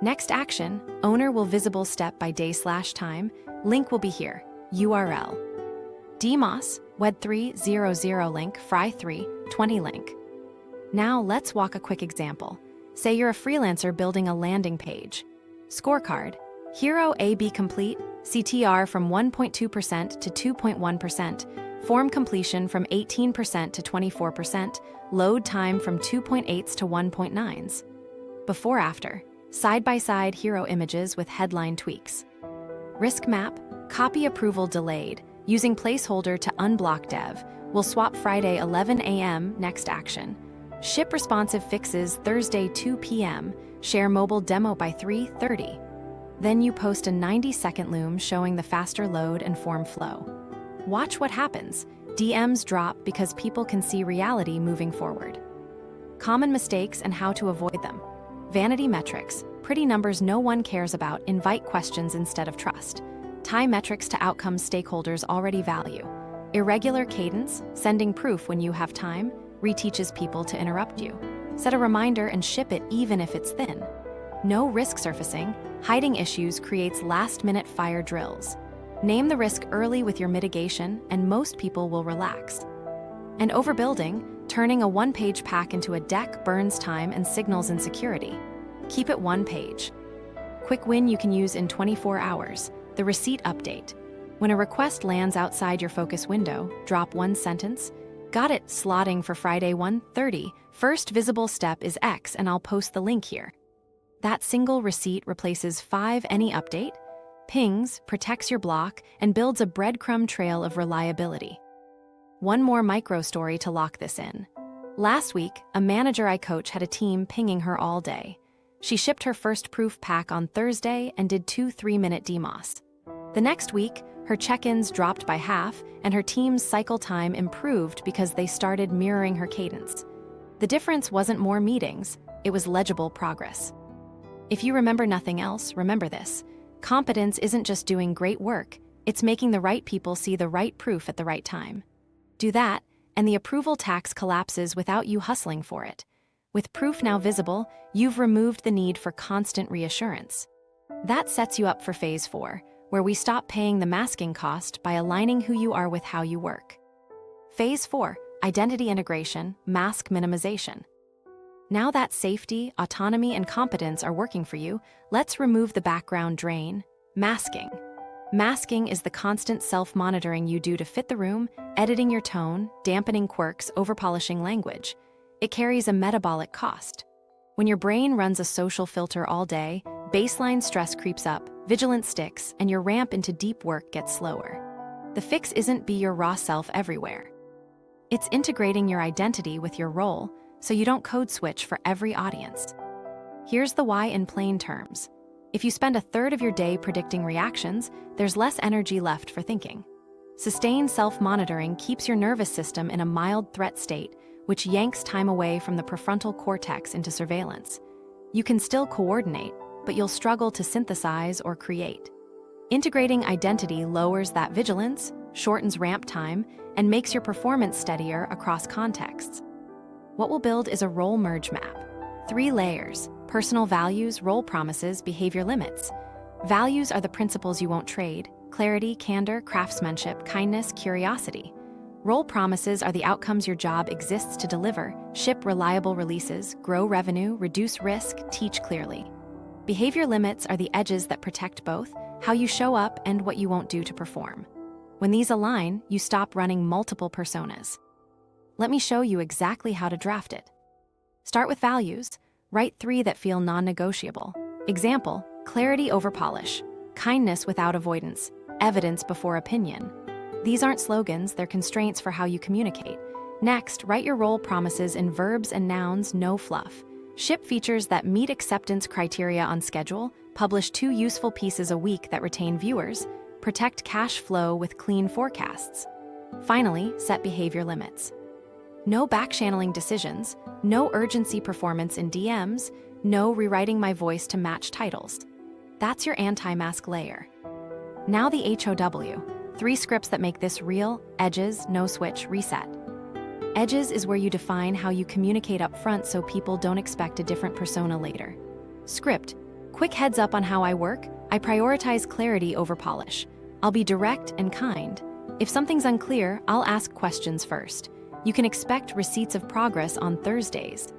[SPEAKER 1] Next action, owner will visible step by day/time, link will be here, URL. DMOS, WED 300 link, Fry 320 link. Now let's walk a quick example. Say you're a freelancer building a landing page. Scorecard, hero A/B complete, CTR from 1.2% to 2.1%, form completion from 18% to 24%, load time from 2.8s to 1.9s. Before after, side-by-side hero images with headline tweaks. Risk map, copy approval delayed, using placeholder to unblock dev, will swap Friday 11 a.m. next action. Ship responsive fixes Thursday 2 p.m., share mobile demo by 3:30. Then you post a 90-second loom showing the faster load and form flow. Watch what happens. DMs drop because people can see reality moving forward. Common mistakes and how to avoid them. Vanity metrics, pretty numbers no one cares about, invite questions instead of trust. Tie metrics to outcomes stakeholders already value. Irregular cadence, sending proof when you have time, reteaches people to interrupt you. Set a reminder and ship it even if it's thin. No risk surfacing, hiding issues creates last-minute fire drills. Name the risk early with your mitigation, and most people will relax. And overbuilding, turning a one-page pack into a deck burns time and signals insecurity. Keep it one page. Quick win you can use in 24 hours, the receipt update. When a request lands outside your focus window, drop one sentence. Got it, slotting for Friday 1:30. First visible step is X, and I'll post the link here. That single receipt replaces 5 any update, pings, protects your block, and builds a breadcrumb trail of reliability. One more micro story to lock this in. Last week, a manager I coach had a team pinging her all day. She shipped her first proof pack on Thursday and did 2 3-minute DMOS. The next week, her check-ins dropped by half, and her team's cycle time improved because they started mirroring her cadence. The difference wasn't more meetings, it was legible progress. If you remember nothing else, remember this. Competence isn't just doing great work, it's making the right people see the right proof at the right time. Do that, and the approval tax collapses without you hustling for it. With proof now visible, you've removed the need for constant reassurance. That sets you up for Phase 4, where we stop paying the masking cost by aligning who you are with how you work. Phase 4, identity integration, mask minimization. Now that safety, autonomy, and competence are working for you, let's remove the background drain, masking. Masking is the constant self-monitoring you do to fit the room, editing your tone, dampening quirks, overpolishing language. It carries a metabolic cost. When your brain runs a social filter all day, baseline stress creeps up, vigilance sticks, and your ramp into deep work gets slower. The fix isn't be your raw self everywhere. It's integrating your identity with your role so you don't code switch for every audience. Here's the why in plain terms. If you spend a third of your day predicting reactions, there's less energy left for thinking. Sustained self-monitoring keeps your nervous system in a mild threat state, which yanks time away from the prefrontal cortex into surveillance. You can still coordinate, but you'll struggle to synthesize or create. Integrating identity lowers that vigilance, shortens ramp time, and makes your performance steadier across contexts. What we'll build is a role merge map. 3 layers: personal values, role promises, behavior limits. Values are the principles you won't trade: clarity, candor, craftsmanship, kindness, curiosity. Role promises are the outcomes your job exists to deliver: ship reliable releases, grow revenue, reduce risk, teach clearly. Behavior limits are the edges that protect both, how you show up and what you won't do to perform. When these align, you stop running multiple personas. Let me show you exactly how to draft it. Start with values. Write 3 that feel non-negotiable. Example: clarity over polish, kindness without avoidance, evidence before opinion. These aren't slogans, they're constraints for how you communicate. Next, write your role promises in verbs and nouns, no fluff. Ship features that meet acceptance criteria on schedule, publish 2 useful pieces a week that retain viewers, protect cash flow with clean forecasts. Finally, set behavior limits. No back-channeling decisions, no urgency performance in DMs, no rewriting my voice to match titles. That's your anti-mask layer. Now the HOW, 3 scripts that make this real: edges, no switch, reset. Edges is where you define how you communicate up front so people don't expect a different persona later. Script: quick heads up on how I work, I prioritize clarity over polish. I'll be direct and kind. If something's unclear, I'll ask questions first. You can expect receipts of progress on Thursdays.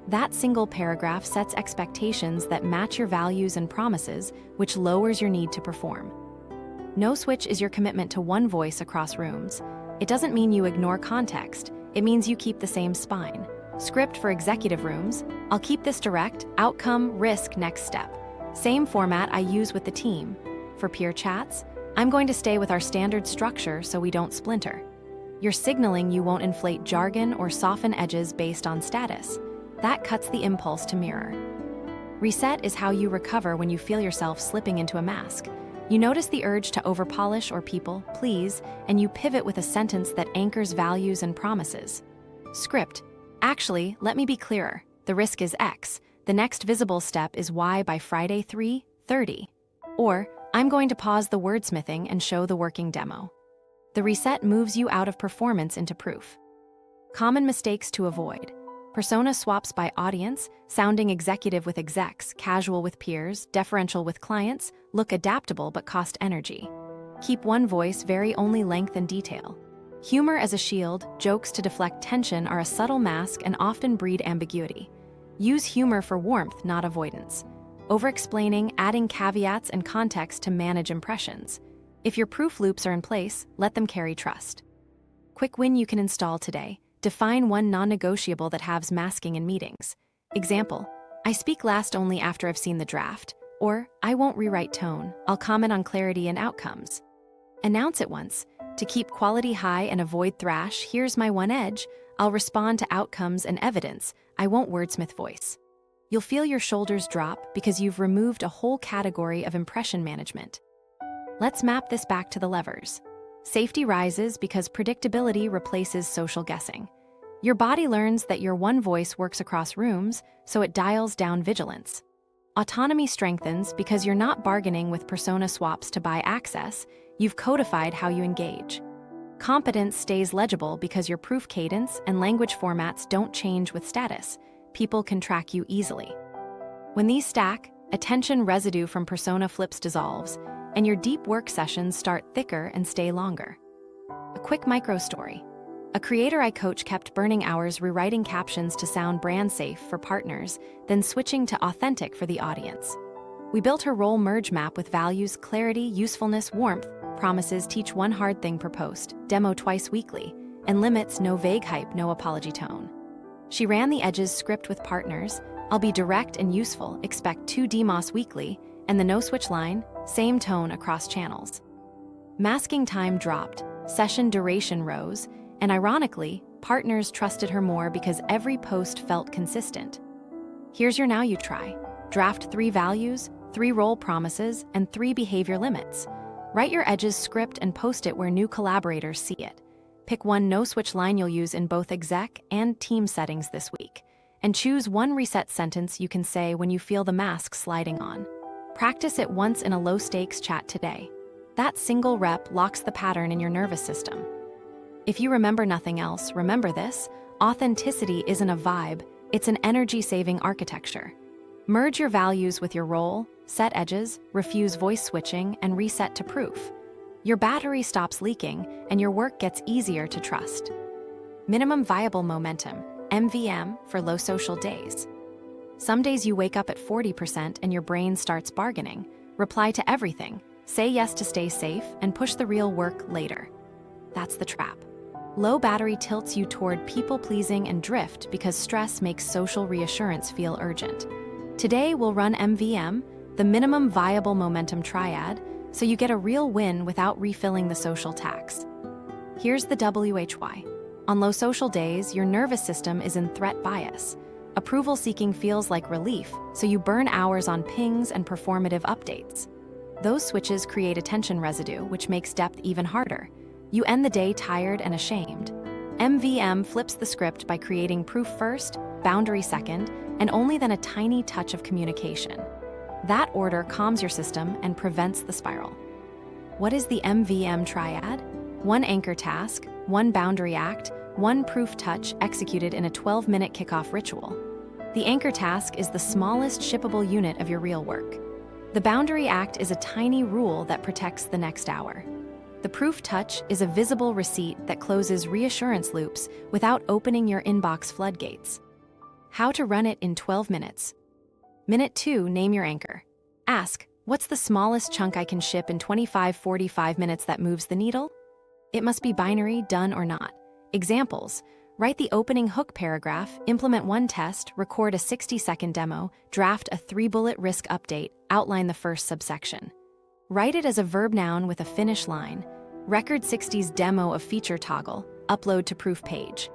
[SPEAKER 1] That single paragraph sets expectations that match your values and promises, which lowers your need to perform. No switch is your commitment to one voice across rooms. It doesn't mean you ignore context. It means you keep the same spine. Script for executive rooms: I'll keep this direct, outcome, risk, next step. Same format I use with the team. For peer chats, I'm going to stay with our standard structure so we don't splinter. You're signaling you won't inflate jargon or soften edges based on status. That cuts the impulse to mirror. Reset is how you recover when you feel yourself slipping into a mask. You notice the urge to overpolish or people please, and you pivot with a sentence that anchors values and promises. Script: actually, let me be clearer. The risk is X. The next visible step is Y by Friday 3:30. Or, I'm going to pause the wordsmithing and show the working demo. The reset moves you out of performance into proof. Common mistakes to avoid: persona swaps by audience, sounding executive with execs, casual with peers, deferential with clients, look adaptable but cost energy. Keep one voice, vary only length and detail. Humor as a shield, jokes to deflect tension are a subtle mask and often breed ambiguity. Use humor for warmth, not avoidance. Over-explaining, adding caveats and context to manage impressions. If your proof loops are in place, let them carry trust. Quick win you can install today: define one non-negotiable that halves masking in meetings. Example: I speak last only after I've seen the draft. Or, I won't rewrite tone, I'll comment on clarity and outcomes. Announce it once. To keep quality high and avoid thrash, here's my one edge: I'll respond to outcomes and evidence, I won't wordsmith voice. You'll feel your shoulders drop because you've removed a whole category of impression management. Let's map this back to the levers. Safety rises because predictability replaces social guessing. Your body learns that your one voice works across rooms, so it dials down vigilance. Autonomy strengthens because you're not bargaining with persona swaps to buy access, you've codified how you engage. Competence stays legible because your proof cadence and language formats don't change with status. People can track you easily. When these stack, attention residue from persona flips dissolves, and your deep work sessions start thicker and stay longer. A quick micro story. A creator I coach kept burning hours rewriting captions to sound brand safe for partners, then switching to authentic for the audience. We built her role merge map with values, clarity, usefulness, warmth, promises teach one hard thing per post, demo twice weekly, and limits no vague hype, no apology tone. She ran the edges script with partners: I'll be direct and useful, expect 2 demos weekly, and the no switch line, same tone across channels. Masking time dropped, session duration rose, and ironically, partners trusted her more because every post felt consistent. Here's your now you try. Draft 3 values, 3 role promises, and 3 behavior limits. Write your edges script and post it where new collaborators see it. Pick one no-switch line you'll use in both exec and team settings this week. And choose one reset sentence you can say when you feel the mask sliding on. Practice it once in a low-stakes chat today. That single rep locks the pattern in your nervous system. If you remember nothing else, remember this: authenticity isn't a vibe, it's an energy-saving architecture. Merge your values with your role, set edges, refuse voice switching, and reset to proof. Your battery stops leaking, and your work gets easier to trust. Minimum viable momentum, MVM, for low social days. Some days you wake up at 40% and your brain starts bargaining. Reply to everything, say yes to stay safe, and push the real work later. That's the trap. Low battery tilts you toward people-pleasing and drift because stress makes social reassurance feel urgent. Today we'll run MVM, the minimum viable momentum triad, so you get a real win without refilling the social tax. Here's the WHY. On low social days, your nervous system is in threat bias. Approval seeking feels like relief, so you burn hours on pings and performative updates. Those switches create attention residue, which makes depth even harder. You end the day tired and ashamed. MVM flips the script by creating proof first, boundary second, and only then a tiny touch of communication. That order calms your system and prevents the spiral. What is the MVM triad? 1 anchor task, 1 boundary act, 1 proof touch executed in a 12-minute kickoff ritual. The anchor task is the smallest shippable unit of your real work. The boundary act is a tiny rule that protects the next hour. The proof touch is a visible receipt that closes reassurance loops without opening your inbox floodgates. How to run it in 12 minutes. Minute 2, name your anchor. Ask, what's the smallest chunk I can ship in 25-45 minutes that moves the needle? It must be binary, done or not. Examples: write the opening hook paragraph, implement one test, record a 60-second demo, draft a 3-bullet risk update, outline the first subsection. Write it as a verb noun with a finish line. Record 60's demo of feature toggle, upload to proof page.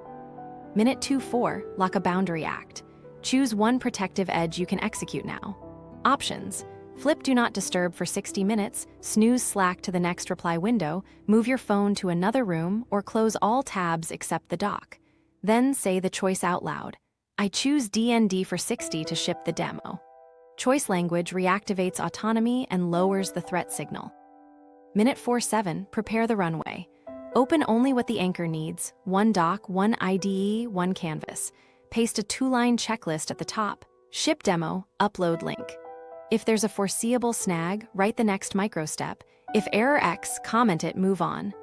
[SPEAKER 1] Minute 2-4, lock a boundary act. Choose one protective edge you can execute now. Options: flip do not disturb for 60 minutes, snooze Slack to the next reply window, move your phone to another room, or close all tabs except the dock. Then say the choice out loud. I choose DND for 60 to ship the demo. Choice language reactivates autonomy and lowers the threat signal. Minute 4-7, prepare the runway. Open only what the anchor needs: one doc, one IDE, one canvas. Paste a 2-line checklist at the top. Ship demo, upload link. If there's a foreseeable snag, write the next micro step. If error X, comment it, move on.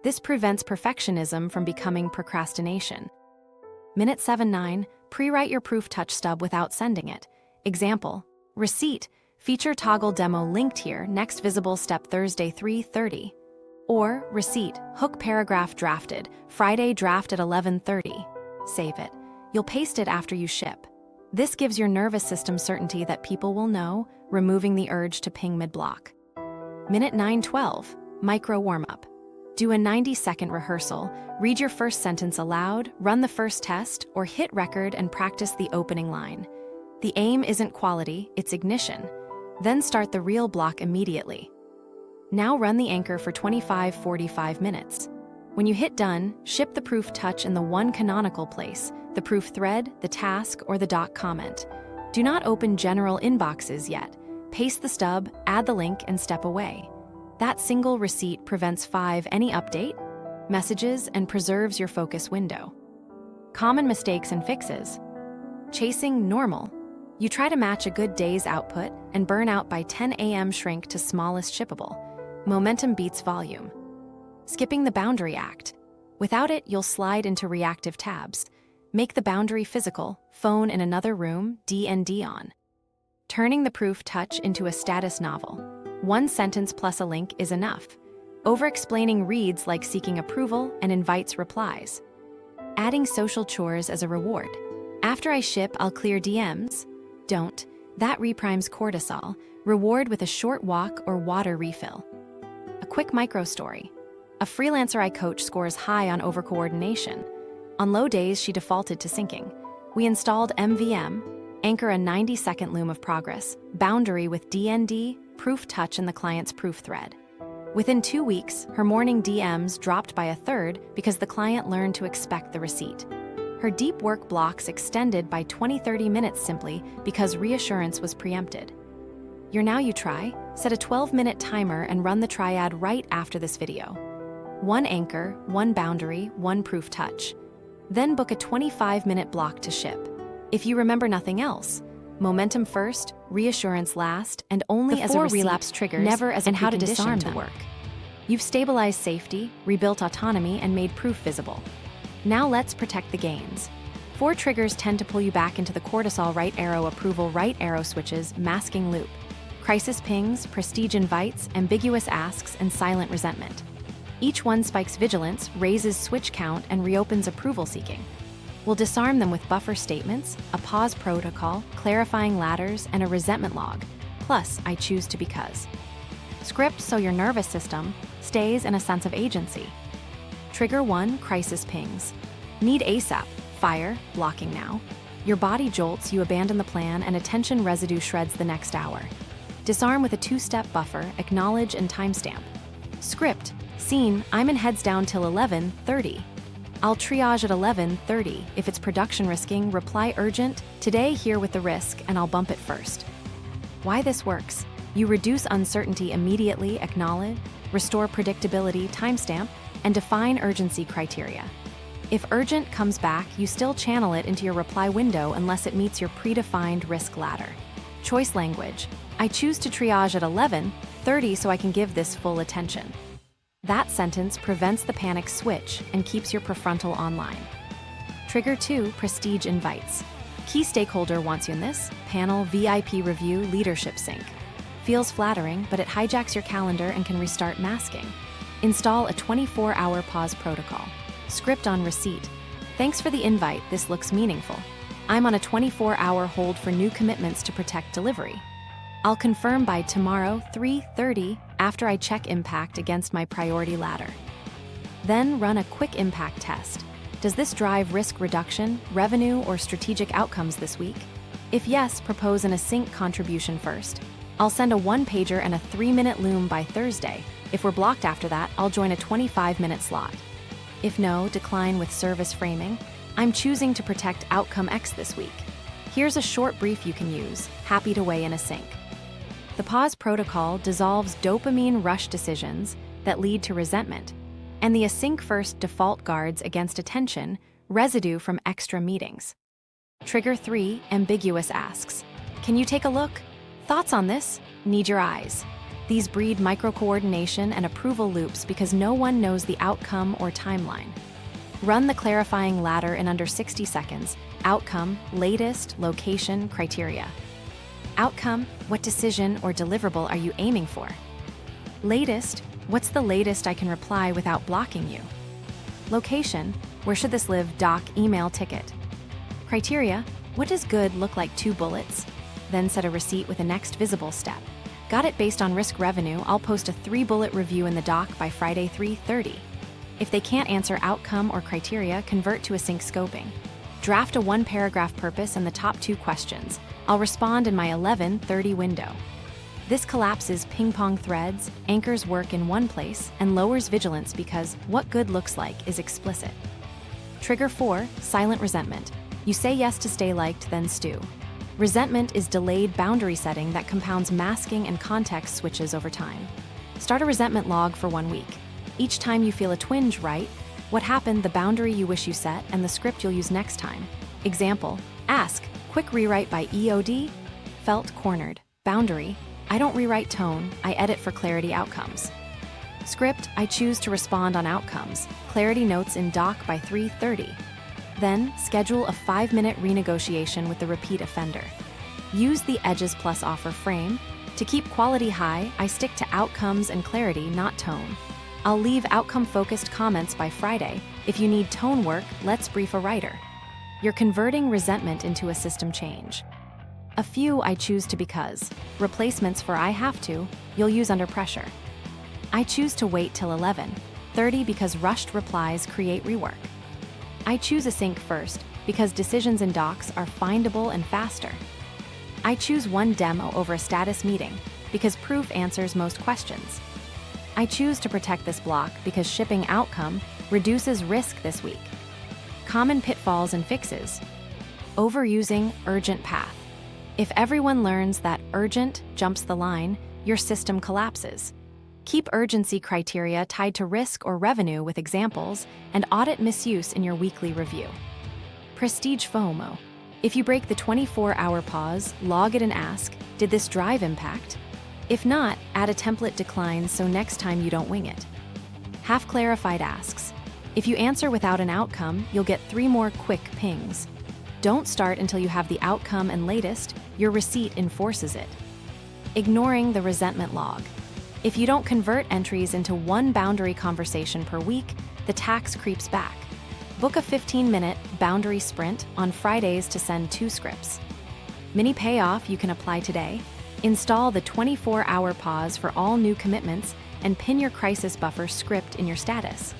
[SPEAKER 1] This prevents perfectionism from becoming procrastination. Minute 7-9, pre-write your proof touch stub without sending it. Example: receipt, feature toggle demo linked here, next visible step Thursday 3:30. Or receipt, hook paragraph drafted, Friday draft at 11:30. Save it. You'll paste it after you ship. This gives your nervous system certainty that people will know, removing the urge to ping mid-block. Minute 9-12, micro warm-up. Do a 90-second rehearsal, read your first sentence aloud, run the first test, or hit record and practice the opening line. The aim isn't quality, it's ignition. Then start the real block immediately. Now run the anchor for 25-45 minutes. When you hit done, ship the proof touch in the one canonical place, the proof thread, the task, or the doc comment. Do not open general inboxes yet. Paste the stub, add the link, and step away. That single receipt prevents any update messages and preserves your focus window. Common mistakes and fixes. Chasing normal. You try to match a good day's output and burn out by 10 a.m. shrink to smallest shippable. Momentum beats volume. Skipping the boundary act. Without it, you'll slide into reactive tabs. Make the boundary physical, phone in another room, DND on. Turning the proof touch into a status novel. One sentence plus a link is enough. Over-explaining reads like seeking approval and invites replies. Adding social chores as a reward. After I ship, I'll clear DMs. Don't. That reprimes cortisol. Reward with a short walk or water refill. A quick micro story. A freelancer I coach scores high on over-coordination. On low days, she defaulted to syncing. We installed MVM, anchor a 90-second loom of progress, boundary with DND, proof touch in the client's proof thread. Within 2 weeks, her morning DMs dropped by a third because the client learned to expect the receipt. Her deep work blocks extended by 20-30 minutes simply because reassurance was preempted. You try, set a 12-minute timer and run the triad right after this video. One anchor, one boundary, one proof touch. Then book a 25-minute block to ship. If you remember nothing else, momentum first, reassurance last, and only as a receipt, relapse triggers, never as a how to disarm to work. You've stabilized safety, rebuilt autonomy, and made proof visible. Now let's protect the gains. 4 triggers tend to pull you back into the cortisol right arrow approval right arrow switches masking loop. Crisis pings, prestige invites, ambiguous asks, and silent resentment. Each one spikes vigilance, raises switch count, and reopens approval seeking. We'll disarm them with buffer statements, a pause protocol, clarifying ladders, and a resentment log, plus I choose to because. Script so your nervous system stays in a sense of agency. Trigger 1, crisis pings. Need ASAP, fire, blocking now. Your body jolts, you abandon the plan, and attention residue shreds the next hour. Disarm with a 2-step buffer, acknowledge and timestamp. Script, scene, I'm in heads down till 11:30. I'll triage at 11:30. If it's production risking, reply urgent, today here with the risk, and I'll bump it first. Why this works? You reduce uncertainty immediately, acknowledge, restore predictability, timestamp, and define urgency criteria. If urgent comes back, you still channel it into your reply window unless it meets your predefined risk ladder. Choice language. I choose to triage at 11:30 so I can give this full attention. That sentence prevents the panic switch and keeps your prefrontal online. Trigger 2, prestige invites. Key stakeholder wants you in this, panel, VIP review, leadership sync. Feels flattering, but it hijacks your calendar and can restart masking. Install a 24-hour pause protocol. Script on receipt. Thanks for the invite, this looks meaningful. I'm on a 24-hour hold for new commitments to protect delivery. I'll confirm by tomorrow, 3:30, after I check impact against my priority ladder. Then run a quick impact test. Does this drive risk reduction, revenue, or strategic outcomes this week? If yes, propose an async contribution first. I'll send a 1-pager and a 3-minute loom by Thursday. If we're blocked after that, I'll join a 25-minute slot. If no, decline with service framing. I'm choosing to protect outcome X this week. Here's a short brief you can use. Happy to weigh in async. The pause protocol dissolves dopamine rush decisions that lead to resentment, and the async first default guards against attention, residue from extra meetings. Trigger 3, ambiguous asks. Can you take a look? Thoughts on this? Need your eyes. These breed micro-coordination and approval loops because no one knows the outcome or timeline. Run the clarifying ladder in under 60 seconds. Outcome, latest, location, criteria. Outcome, what decision or deliverable are you aiming for? Latest, what's the latest I can reply without blocking you? Location, where should this live? Doc, email, ticket. Criteria, what does good look like? 2 bullets? Then set a receipt with a next visible step. Got it based on risk revenue, I'll post a 3-bullet review in the doc by Friday 3:30. If they can't answer outcome or criteria, convert to async scoping. Draft a 1-paragraph purpose and the top 2 questions. I'll respond in my 11:30 window. This collapses ping-pong threads, anchors work in one place, and lowers vigilance because what good looks like is explicit. Trigger 4, silent resentment. You say yes to stay liked, then stew. Resentment is delayed boundary setting that compounds masking and context switches over time. Start a resentment log for 1 week. Each time you feel a twinge, write what happened, the boundary you wish you set, and the script you'll use next time. Example, ask, quick rewrite by EOD, felt cornered. Boundary, I don't rewrite tone, I edit for clarity outcomes. Script, I choose to respond on outcomes. Clarity notes in doc by 3:30. Then, schedule a 5-minute renegotiation with the repeat offender. Use the Edges Plus offer frame. To keep quality high, I stick to outcomes and clarity, not tone. I'll leave outcome-focused comments by Friday. If you need tone work, let's brief a writer. You're converting resentment into a system change. A few I choose to because. Replacements for I have to, you'll use under pressure. I choose to wait till 11:30 because rushed replies create rework. I choose async first because decisions in docs are findable and faster. I choose one demo over a status meeting because proof answers most questions. I choose to protect this block because shipping outcome reduces risk this week. Common pitfalls and fixes. Overusing urgent path. If everyone learns that urgent jumps the line, your system collapses. Keep urgency criteria tied to risk or revenue with examples, and audit misuse in your weekly review. Prestige FOMO. If you break the 24-hour pause, log it and ask, did this drive impact? If not, add a template decline so next time you don't wing it. Half-clarified asks. If you answer without an outcome, you'll get 3 more quick pings. Don't start until you have the outcome and latest, your receipt enforces it. Ignoring the resentment log. If you don't convert entries into 1 boundary conversation per week, the tax creeps back. Book a 15-minute boundary sprint on Fridays to send 2 scripts. Mini payoff you can apply today. Install the 24-hour pause for all new commitments and pin your crisis buffer script in your status.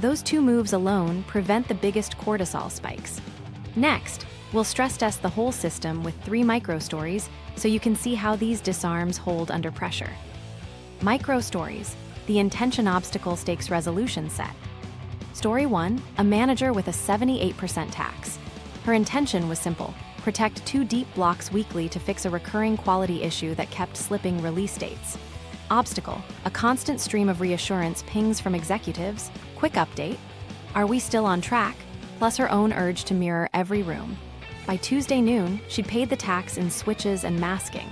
[SPEAKER 1] Those 2 moves alone prevent the biggest cortisol spikes. Next, we'll stress test the whole system with 3 micro stories so you can see how these disarms hold under pressure. Micro stories, the intention obstacle stakes resolution set. Story 1, a manager with a 78% tax. Her intention was simple, protect 2 deep blocks weekly to fix a recurring quality issue that kept slipping release dates. Obstacle, a constant stream of reassurance pings from executives, quick update, are we still on track, plus her own urge to mirror every room. By Tuesday noon, she'd paid the tax in switches and masking.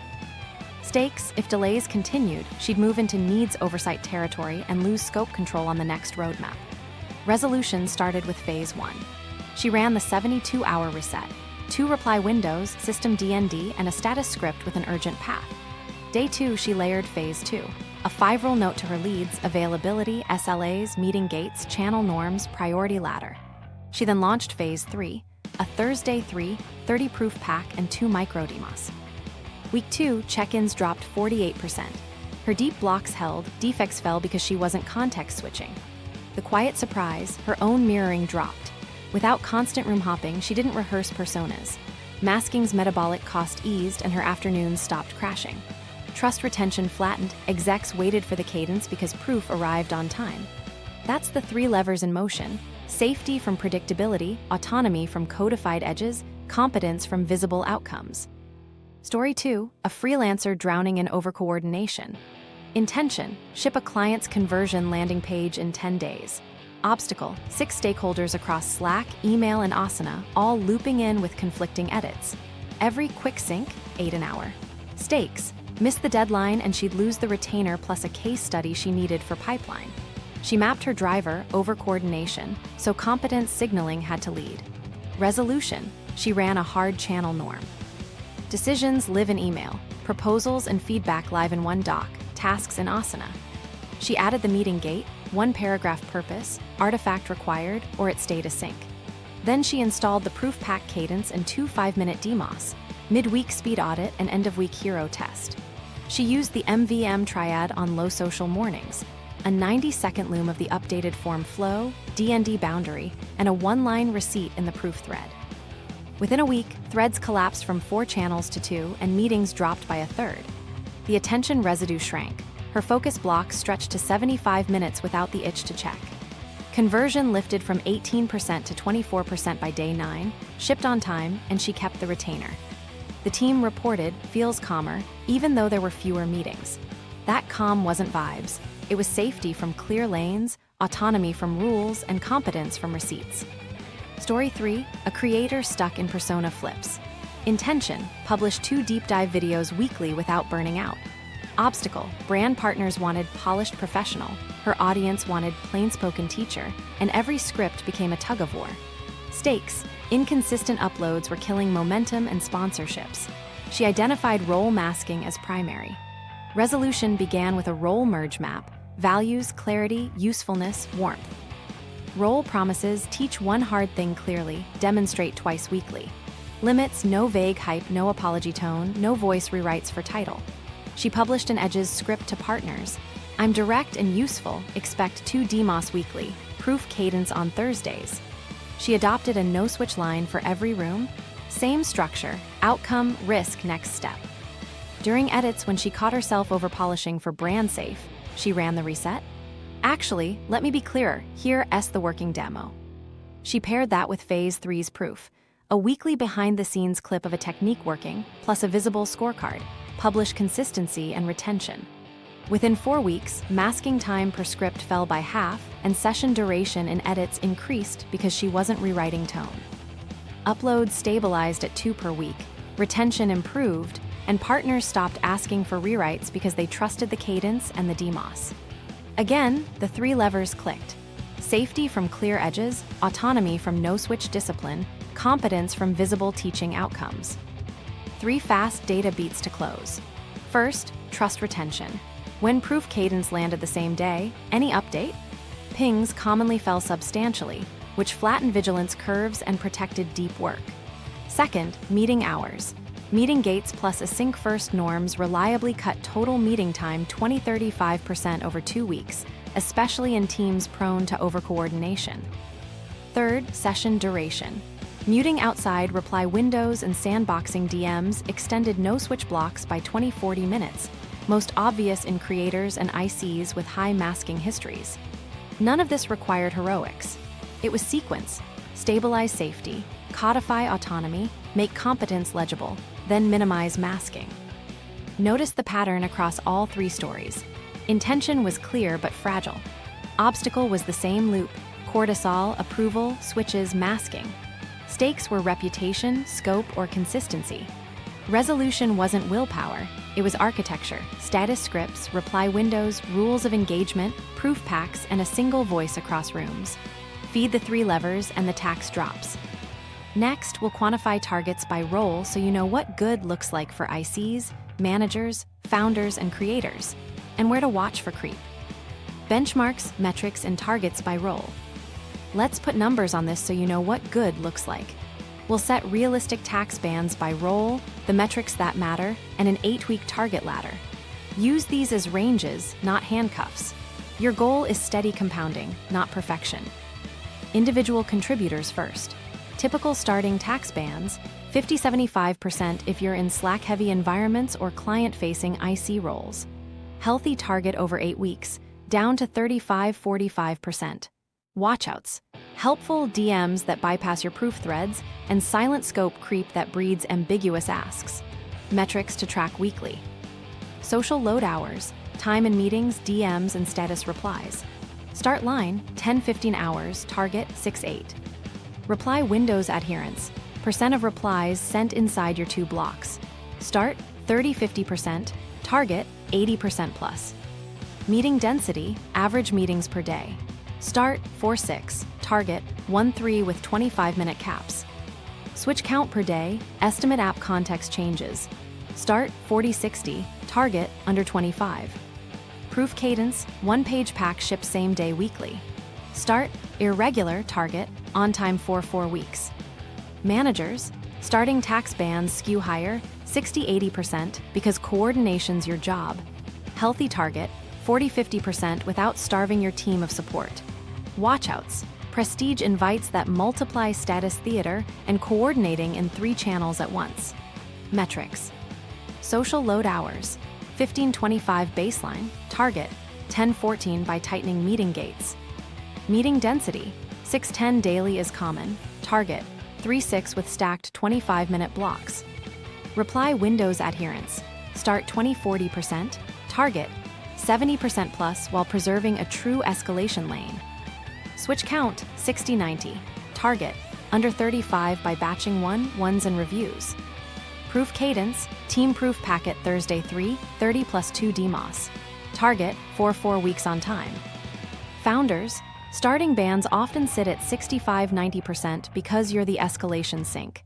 [SPEAKER 1] Stakes, if delays continued, she'd move into needs oversight territory and lose scope control on the next roadmap. Resolution started with phase 1. She ran the 72-hour reset, 2 reply windows, system DND, and a status script with an urgent path. Day 2, she layered phase 2. a 5-rule note to her leads: availability, SLAs, meeting gates, channel norms, priority ladder. She then launched phase 3, a Thursday 3, 30 proof pack and 2 micro demos. Week 2, check-ins dropped 48%. Her deep blocks held, defects fell because she wasn't context switching. The quiet surprise, her own mirroring dropped. Without constant room hopping, she didn't rehearse personas. Masking's metabolic cost eased and her afternoons stopped crashing. Trust retention flattened, execs waited for the cadence because proof arrived on time. That's the 3 levers in motion: safety from predictability, autonomy from codified edges, competence from visible outcomes. Story 2, a freelancer drowning in overcoordination. Intention, ship a client's conversion landing page in 10 days. Obstacle, 6 stakeholders across Slack, email, and Asana, all looping in with conflicting edits. Every quick sync, 8 an hour. Stakes, missed the deadline and she'd lose the retainer plus a case study she needed for pipeline. She mapped her driver, overcoordination, so competence signaling had to lead. Resolution, she ran a hard channel norm. Decisions live in email, proposals and feedback live in one doc, tasks in Asana. She added the meeting gate, 1 paragraph purpose, artifact required, or it stayed async. Then she installed the proof pack cadence and 2 5-minute demos, mid-week speed audit and end-of-week hero test. She used the MVM triad on low social mornings, a 90-second loom of the updated form flow, D&D boundary, and a 1-line receipt in the proof thread. Within a week, threads collapsed from 4 channels to 2, and meetings dropped by a third. The attention residue shrank. Her focus blocks stretched to 75 minutes without the itch to check. Conversion lifted from 18% to 24% by day 9, shipped on time, and she kept the retainer. The team reported, feels calmer, even though there were fewer meetings. That calm wasn't vibes. It was safety from clear lanes, autonomy from rules, and competence from receipts. Story 3, a creator stuck in persona flips. Intention, published 2 deep dive videos weekly without burning out. Obstacle, brand partners wanted polished professional, her audience wanted plain-spoken teacher, and every script became a tug-of-war. Stakes, inconsistent uploads were killing momentum and sponsorships. She identified role masking as primary. Resolution began with a role merge map: values, clarity, usefulness, warmth. Role promises: teach 1 hard thing clearly, demonstrate twice weekly. Limits: no vague hype, no apology tone, no voice rewrites for title. She published an Edge's script to partners: I'm direct and useful, expect 2 demos weekly, proof cadence on Thursdays. She adopted a no-switch line for every room: same structure, outcome, risk, next step. During edits, when she caught herself over-polishing for brand safe, she ran the reset. Actually, let me be clearer, here S the working demo. She paired that with phase 3's proof, a weekly behind-the-scenes clip of a technique working, plus a visible scorecard, published consistency and retention. Within 4 weeks, masking time per script fell by half, and session duration in edits increased because she wasn't rewriting tone. Uploads stabilized at 2 per week, retention improved, and partners stopped asking for rewrites because they trusted the cadence and the demos. Again, the 3 levers clicked: safety from clear edges, autonomy from no-switch discipline, competence from visible teaching outcomes. 3 fast data beats to close. First, trust retention. When proof cadence landed the same day, any update? Pings commonly fell substantially, which flattened vigilance curves and protected deep work. Second, meeting hours. Meeting gates plus async first norms reliably cut total meeting time 20-35% over 2 weeks, especially in teams prone to overcoordination. Third, session duration. Muting outside reply windows and sandboxing DMs extended no-switch blocks by 20-40 minutes, most obvious in creators and ICs with high masking histories. None of this required heroics. It was sequence: stabilize safety, codify autonomy, make competence legible, then minimize masking. Notice the pattern across all 3 stories. Intention was clear but fragile. Obstacle was the same loop: cortisol, approval, switches, masking. Stakes were reputation, scope, or consistency. Resolution wasn't willpower, it was architecture: status scripts, reply windows, rules of engagement, proof packs, and a single voice across rooms. Feed the 3 levers and the tax drops. Next, we'll quantify targets by role so you know what good looks like for ICs, managers, founders, and creators. and where to watch for creep. Benchmarks, metrics, and targets by role. Let's put numbers on this so you know what good looks like. We'll set realistic tax bands by role, the metrics that matter, and an 8-week target ladder. Use these as ranges, not handcuffs. Your goal is steady compounding, not perfection. Individual contributors first. Typical starting tax bands, 50-75% if you're in Slack-heavy environments or client-facing IC roles. Healthy target over 8 weeks, down to 35-45%. Watchouts. Helpful DMs that bypass your proof threads, and silent scope creep that breeds ambiguous asks. Metrics to track weekly. Social load hours, time in meetings, DMs, and status replies. Start line, 10-15 hours, target 6-8. Reply windows adherence, percent of replies sent inside your 2 blocks. Start, 30-50%, target, 80% plus. Meeting density, average meetings per day. Start, 4-6, target, 1-3 with 25-minute caps. Switch count per day, estimate app context changes. Start, 40-60, target, under 25. Proof cadence, 1-page pack shipped same day weekly. Start, irregular, target, on time 4 weeks. Managers, starting tax bands skew higher, 60-80% because coordination's your job. Healthy target, 40-50% without starving your team of support. Watchouts, prestige invites that multiply status theater and coordinating in 3 channels at once. Metrics. Social load hours, 15-25 baseline, target, 10-14 by tightening meeting gates. Meeting density, 6-10 daily is common, target, 3-6 with stacked 25-minute blocks. Reply windows adherence, start 20-40%, target, 70% plus while preserving a true escalation lane. Switch count, 60-90, target, under 35 by batching 1s and reviews. Proof cadence, team proof packet Thursday 3, 30 + 2 DMOS. Target, 4 weeks on time. Founders, starting bands often sit at 65-90% because you're the escalation sink.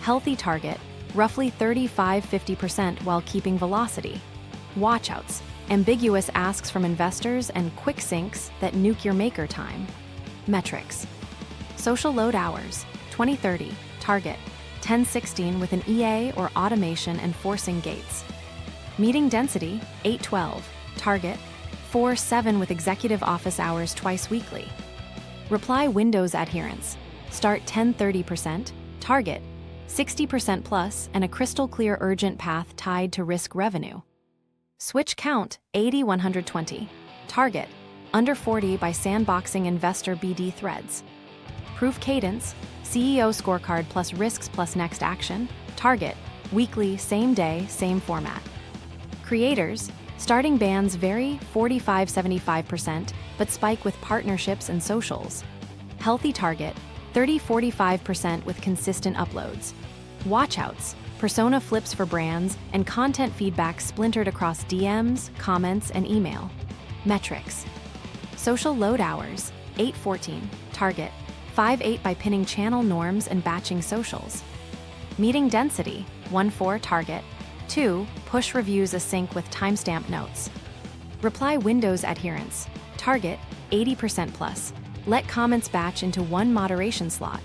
[SPEAKER 1] Healthy target, roughly 35-50% while keeping velocity. Watchouts, ambiguous asks from investors and quick sinks that nuke your maker time. Metrics. Social load hours, 20-30, target, 10-16 with an EA or automation enforcing gates. Meeting density, 8-12, target, 4-7 with executive office hours twice weekly. Reply windows adherence, start 10-30%, target, 60% plus and a crystal clear urgent path tied to risk revenue. Switch count, 80-120, target, under 40 by sandboxing investor BD threads. Proof cadence, CEO scorecard plus risks plus next action, target, weekly, same day, same format. Creators, starting bands vary 45-75%, but spike with partnerships and socials. Healthy target, 30-45% with consistent uploads. Watchouts, persona flips for brands, and content feedback splintered across DMs, comments, and email. Metrics. Social load hours, 8-14, target, 5-8 by pinning channel norms and batching socials. Meeting density, 1-4 target, 2, push reviews async with timestamp notes. Reply windows adherence, target, 80% plus, let comments batch into 1 moderation slot.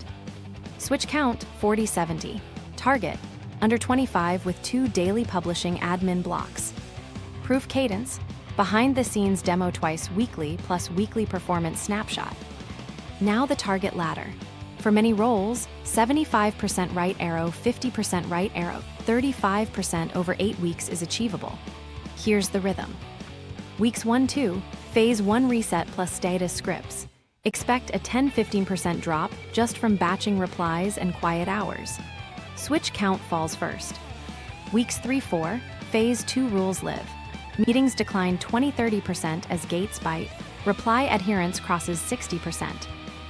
[SPEAKER 1] Switch count, 40-70, target, under 25 with 2 daily publishing admin blocks. Proof cadence, behind the scenes demo twice weekly plus weekly performance snapshot. Now the target ladder. For many roles, 75% right arrow, 50% right arrow, 35% over 8 weeks is achievable. Here's the rhythm. Weeks 1-2, phase 1 reset plus status scripts. Expect a 10-15% drop just from batching replies and quiet hours. Switch count falls first. Weeks 3-4, phase 2 rules live. Meetings decline 20-30% as gates bite. Reply adherence crosses 60%.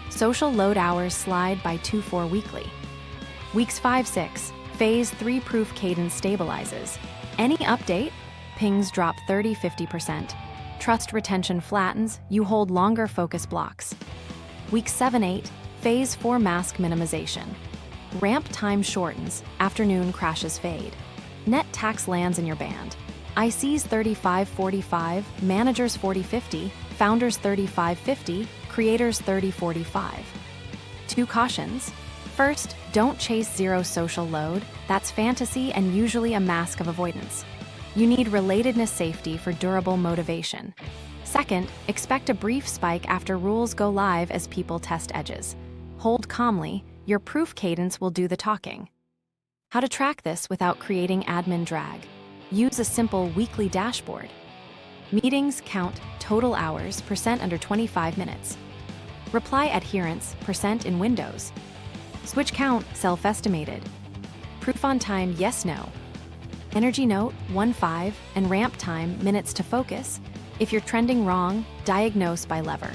[SPEAKER 1] Social load hours slide by 2-4 weekly. Weeks 5-6, phase 3 proof cadence stabilizes. Any update? Pings drop 30-50%. Trust retention flattens, you hold longer focus blocks. Weeks 7-8, phase 4 mask minimization. Ramp time shortens, afternoon crashes fade. Net tax lands in your band. ICs 35-45, managers 40-50, founders 35-50, creators 30-45. 2 cautions. First, don't chase zero social load. That's fantasy and usually a mask of avoidance. You need relatedness safety for durable motivation. Second, expect a brief spike after rules go live as people test edges. Hold calmly, your proof cadence will do the talking. How to track this without creating admin drag? Use a simple weekly dashboard. Meetings count total hours, % under 25 minutes. Reply adherence, % in Windows. Switch count, self-estimated. Proof on time, yes, no. Energy note, 1-5, and ramp time, minutes to focus. If you're trending wrong, diagnose by lever.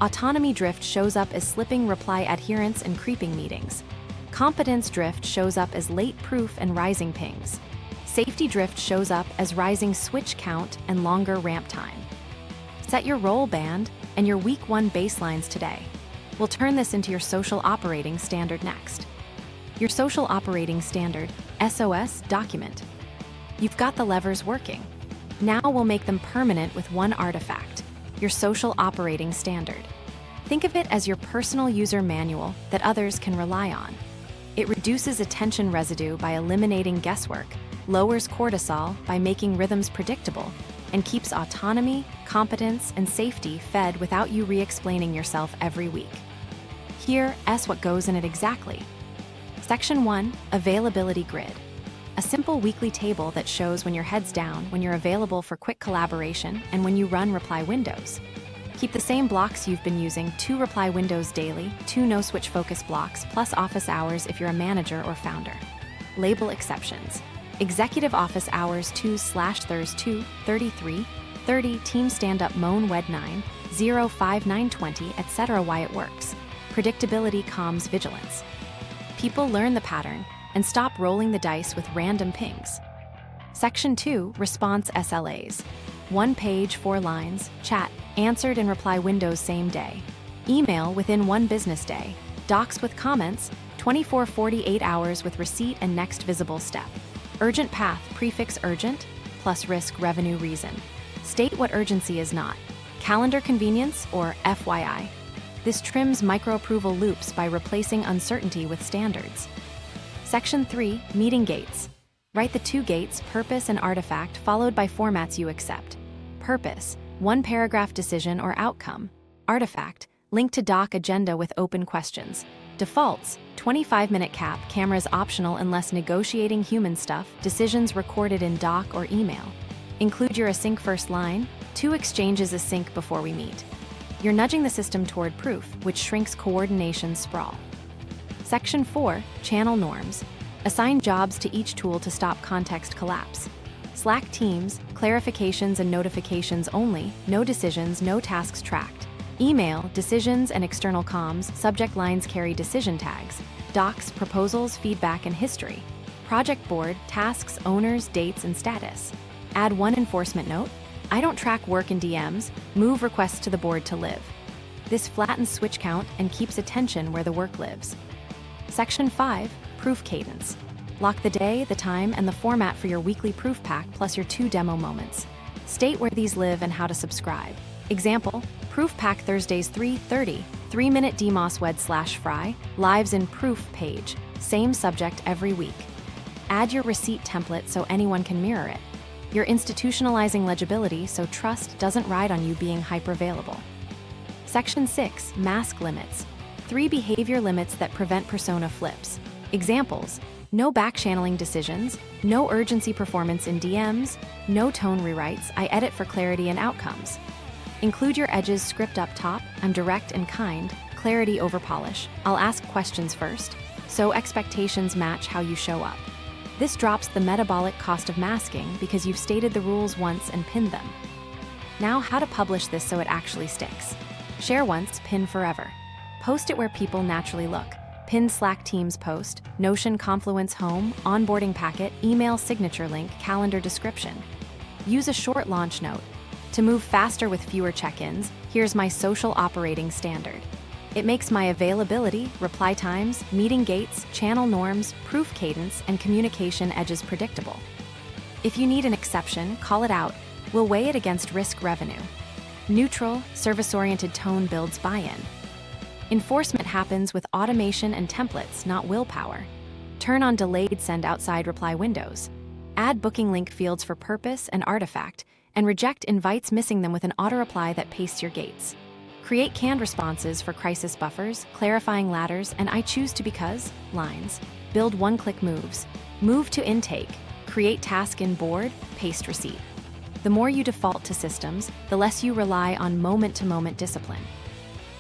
[SPEAKER 1] Autonomy drift shows up as slipping reply adherence and creeping meetings. Competence drift shows up as late proof and rising pings. Safety drift shows up as rising switch count and longer ramp time. Set your role band and your week 1 baselines today. We'll turn this into your social operating standard next. Your social operating standard, S.O.S, document. You've got the levers working. Now we'll make them permanent with one artifact, your social operating standard. Think of it as your personal user manual that others can rely on. It reduces attention residue by eliminating guesswork, lowers cortisol by making rhythms predictable, and keeps autonomy, competence, and safety fed without you re-explaining yourself every week. Here, what goes in it exactly. Section 1, Availability Grid. A simple weekly table that shows when your head's down, when you're available for quick collaboration, and when you run reply windows. Keep the same blocks you've been using, 2 reply windows daily, 2 no-switch focus blocks, plus office hours if you're a manager or founder. Label exceptions. Executive office hours 2/Thurs 2, 33, 30, team stand-up moan wed 9, 0, 5, 9, 20, etc. Why it works. Predictability calms vigilance. People learn the pattern and stop rolling the dice with random pings. Section 2, Response SLAs. 1 page, 4 lines, chat, answered in reply windows same day. Email within 1 business day. Docs with comments, 24-48 hours with receipt and next visible step. Urgent path, prefix urgent, plus risk revenue reason. State what urgency is not. Calendar convenience or FYI. This trims micro-approval loops by replacing uncertainty with standards. Section 3, Meeting Gates. Write the 2 gates, purpose and artifact, followed by formats you accept. Purpose, 1 paragraph decision or outcome. Artifact, link to doc agenda with open questions. Defaults, 25-minute cap, cameras optional unless negotiating human stuff, decisions recorded in doc or email. Include your async first line, 2 exchanges async before we meet. You're nudging the system toward proof, which shrinks coordination sprawl. Section 4, Channel Norms. Assign jobs to each tool to stop context collapse. Slack teams, clarifications and notifications only, no decisions, no tasks tracked. Email, decisions and external comms, subject lines carry decision tags. Docs, proposals, feedback, and history. Project board, tasks, owners, dates, and status. Add 1 enforcement note. I don't track work in DMs, move requests to the board to live. This flattens switch count and keeps attention where the work lives. Section 5, Proof Cadence. Lock the day, the time, and the format for your weekly proof pack plus your 2 demo moments. State where these live and how to subscribe. Example, Proof Pack Thursdays 3:30, 3-minute DMOS wed/fry, lives in proof page, same subject every week. Add your receipt template so anyone can mirror it. You're institutionalizing legibility so trust doesn't ride on you being hyper-available. Section 6, Mask Limits. 3 behavior limits that prevent persona flips. Examples, no back-channeling decisions, no urgency performance in DMs, no tone rewrites, I edit for clarity and outcomes. Include your edges script up top, I'm direct and kind, clarity over polish, I'll ask questions first, so expectations match how you show up. This drops the metabolic cost of masking because you've stated the rules once and pinned them. Now how to publish this so it actually sticks. Share once, pin forever. Post it where people naturally look. Pin Slack Teams post, Notion Confluence home, onboarding packet, email signature link, calendar description. Use a short launch note. To move faster with fewer check-ins, here's my social operating standard. It makes my availability, reply times, meeting gates, channel norms, proof cadence, and communication edges predictable. If you need an exception, call it out. We'll weigh it against risk revenue. Neutral, service-oriented tone builds buy-in. Enforcement happens with automation and templates, not willpower. Turn on delayed send outside reply windows. Add booking link fields for purpose and artifact, and reject invites missing them with an auto-reply that pastes your gates. Create canned responses for crisis buffers, clarifying ladders, and I choose to because lines. Build one-click moves. Move to intake. Create task in board, paste receipt. The more you default to systems, the less you rely on moment-to-moment discipline.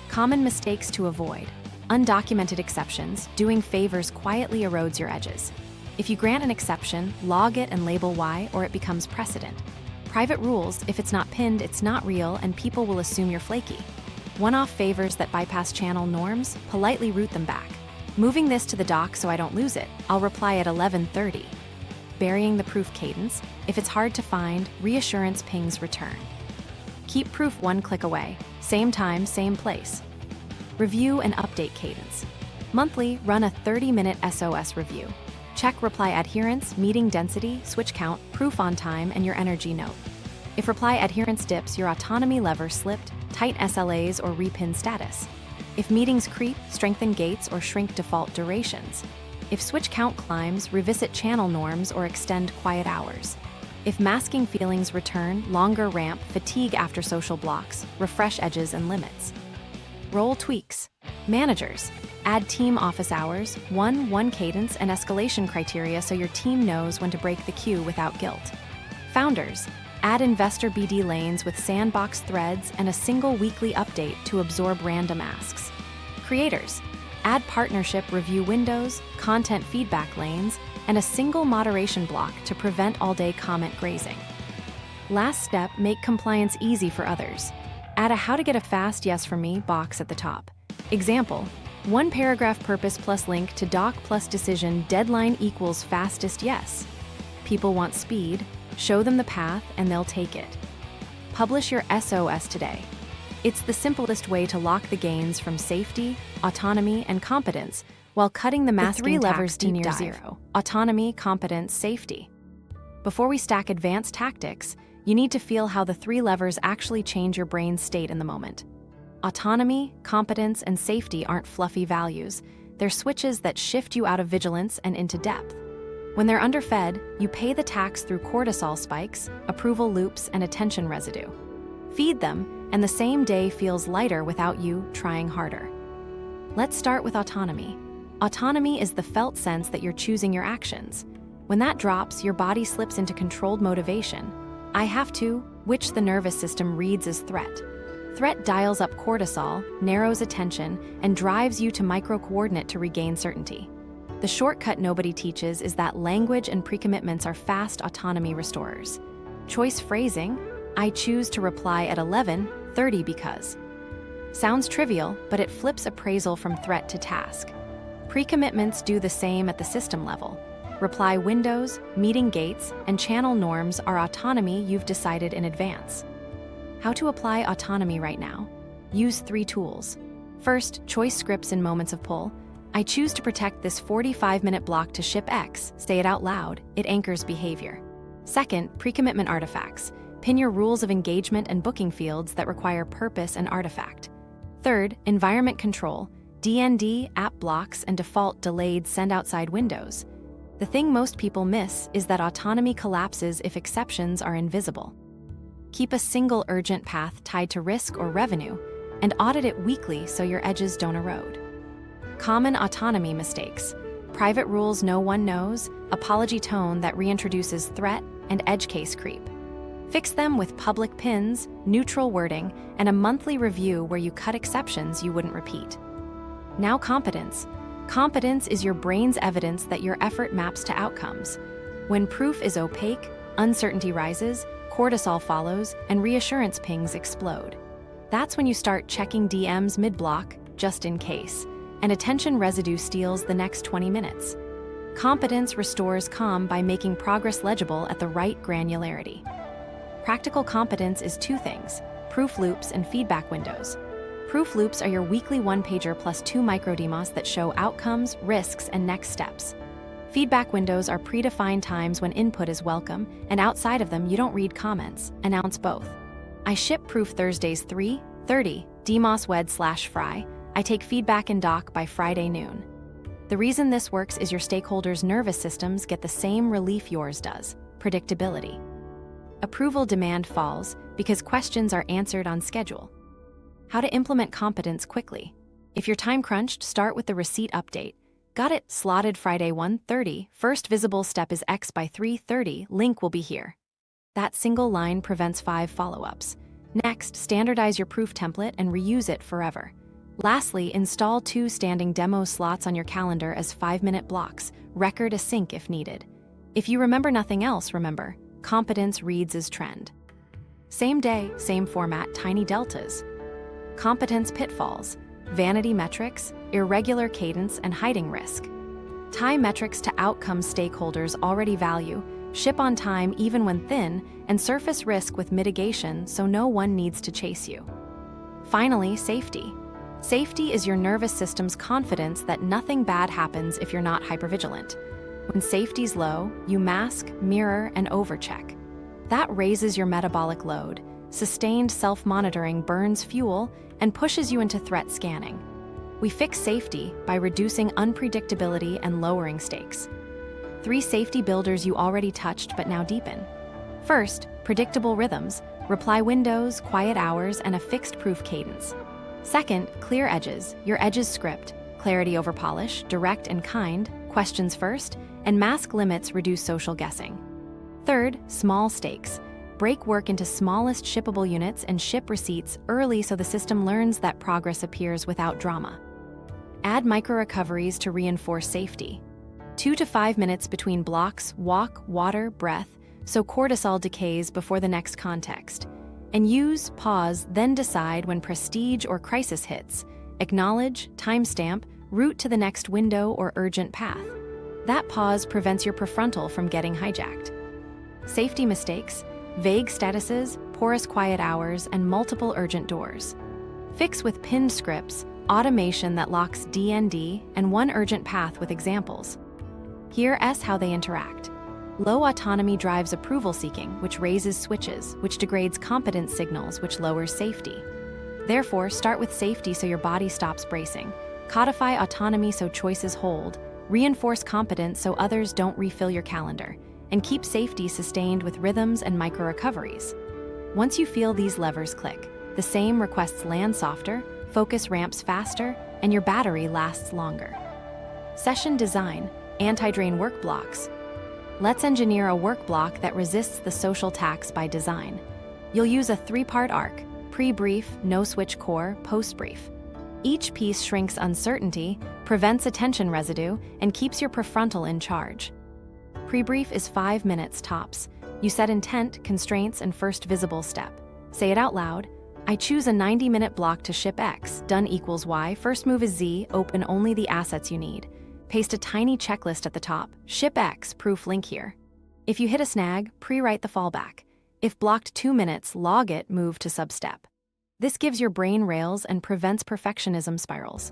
[SPEAKER 1] Common mistakes to avoid. Undocumented exceptions, doing favors quietly erodes your edges. If you grant an exception, log it and label why, or it becomes precedent. Private rules, if it's not pinned, it's not real, and people will assume you're flaky. One-off favors that bypass channel norms, politely route them back. Moving this to the doc so I don't lose it, I'll reply at 11:30. Burying the proof cadence, if it's hard to find, reassurance pings return. Keep proof one click away, same time, same place. Review and update cadence. Monthly, run a 30-minute S.O.S. review. Check reply adherence, meeting density, switch count, proof on time, and your energy note. If reply adherence dips, your autonomy lever slipped, tight SLAs or repin status. If meetings creep, strengthen gates or shrink default durations. If switch count climbs, revisit channel norms or extend quiet hours. If masking feelings return, longer ramp, fatigue after social blocks, refresh edges and limits. Role tweaks. Managers. Add team office hours, one cadence and escalation criteria so your team knows when to break the queue without guilt. Founders. Add investor BD lanes with sandbox threads and a single weekly update to absorb random asks. Creators. Add partnership review windows, content feedback lanes, and a single moderation block to prevent all-day comment grazing. Last step, make compliance easy for others. Add a how to get a fast yes from me box at the top. Example, one paragraph purpose plus link to doc plus decision deadline equals fastest yes. People want speed, show them the path and they'll take it. Publish your S.O.S. today. It's the simplest way to lock the gains from safety, autonomy, and competence while cutting the masking three levers to near dive. zero. Autonomy, competence, safety. Before we stack advanced tactics, you need to feel how the three levers actually change your brain's state in the moment. Autonomy, competence, and safety aren't fluffy values. They're switches that shift you out of vigilance and into depth. When they're underfed, you pay the tax through cortisol spikes, approval loops, and attention residue. Feed them, and the same day feels lighter without you trying harder. Let's start with autonomy. Autonomy is the felt sense that you're choosing your actions. When that drops, your body slips into controlled motivation. I have to, which the nervous system reads as threat. Threat dials up cortisol, narrows attention, and drives you to micro-coordinate to regain certainty. The shortcut nobody teaches is that language and pre-commitments are fast autonomy restorers. Choice phrasing, I choose to reply at 11:30 because. Sounds trivial, but it flips appraisal from threat to task. Pre-commitments do the same at the system level. Reply windows, meeting gates, and channel norms are autonomy you've decided in advance. How to apply autonomy right now? Use 3 tools. First, choice scripts in moments of pull. I choose to protect this 45-minute block to ship X. Say it out loud. It anchors behavior. Second, pre-commitment artifacts. Pin your rules of engagement and booking fields that require purpose and artifact. Third, environment control. DND, app blocks, and default delayed send outside windows. The thing most people miss is that autonomy collapses if exceptions are invisible. Keep a single urgent path tied to risk or revenue, and audit it weekly so your edges don't erode. Common autonomy mistakes. Private rules no one knows, apology tone that reintroduces threat, and edge case creep. Fix them with public pins, neutral wording, and a monthly review where you cut exceptions you wouldn't repeat. Now competence. Competence is your brain's evidence that your effort maps to outcomes. When proof is opaque, uncertainty rises, cortisol follows, and reassurance pings explode. That's when you start checking DMs mid-block, just in case, and attention residue steals the next 20 minutes. Competence restores calm by making progress legible at the right granularity. Practical competence is 2 things: proof loops and feedback windows. Proof loops are your weekly one-pager plus 2 microdemos that show outcomes, risks, and next steps. Feedback windows are predefined times when input is welcome, and outside of them you don't read comments. Announce both. I ship proof Thursdays 3:30, DMOS/Wed/Fry. I take feedback in doc by Friday noon. The reason this works is your stakeholders' nervous systems get the same relief yours does: predictability. Approval demand falls because questions are answered on schedule. How to implement competence quickly. If you're time crunched, start with the receipt update. Got it? Slotted Friday 1:30. First visible step is X by 3:30. Link will be here. That single line prevents 5 follow-ups. Next, standardize your proof template and reuse it forever. Lastly, install 2 standing demo slots on your calendar as 5-minute blocks. Record a sync if needed. If you remember nothing else, remember, competence reads as trend. Same day, same format, tiny deltas. Competence pitfalls: vanity metrics, irregular cadence, and hiding risk. Tie metrics to outcomes stakeholders already value, ship on time even when thin, and surface risk with mitigation so no one needs to chase you. Finally, safety. Safety is your nervous system's confidence that nothing bad happens if you're not hypervigilant. When safety's low, you mask, mirror, and overcheck. That raises your metabolic load. Sustained self-monitoring burns fuel and pushes you into threat scanning. We fix safety by reducing unpredictability and lowering stakes. 3 safety builders you already touched but now deepen. First, predictable rhythms, reply windows, quiet hours, and a fixed proof cadence. Second, clear edges, your edges script, clarity over polish, direct and kind, questions first, and mask limits reduce social guessing. Third, small stakes, break work into smallest shippable units and ship receipts early so the system learns that progress appears without drama. Add micro-recoveries to reinforce safety. 2 to 5 minutes between blocks, walk, water, breath, so cortisol decays before the next context. And use, pause, then decide when prestige or crisis hits. Acknowledge, timestamp, route to the next window or urgent path. That pause prevents your prefrontal from getting hijacked. Safety mistakes: vague statuses, porous quiet hours, and multiple urgent doors. Fix with pinned scripts, automation that locks DND, and 1 urgent path with examples. Here is how they interact. Low autonomy drives approval seeking, which raises switches, which degrades competence signals, which lowers safety. Therefore, start with safety so your body stops bracing. Codify autonomy so choices hold. Reinforce competence so others don't refill your calendar. And keep safety sustained with rhythms and micro-recoveries. Once you feel these levers click, the same requests land softer, focus ramps faster, and your battery lasts longer. Session design: anti-drain work blocks. Let's engineer a work block that resists the social tax by design. You'll use a 3-part arc: pre-brief, no-switch core, post-brief. Each piece shrinks uncertainty, prevents attention residue, and keeps your prefrontal in charge. Pre-brief is 5 minutes tops. You set intent, constraints, and first visible step. Say it out loud. I choose a 90-minute block to ship X, done equals Y, first move is Z, open only the assets you need. Paste a tiny checklist at the top, ship X, proof link here. If you hit a snag, pre-write the fallback. If blocked 2 minutes, log it, move to sub-step. This gives your brain rails and prevents perfectionism spirals.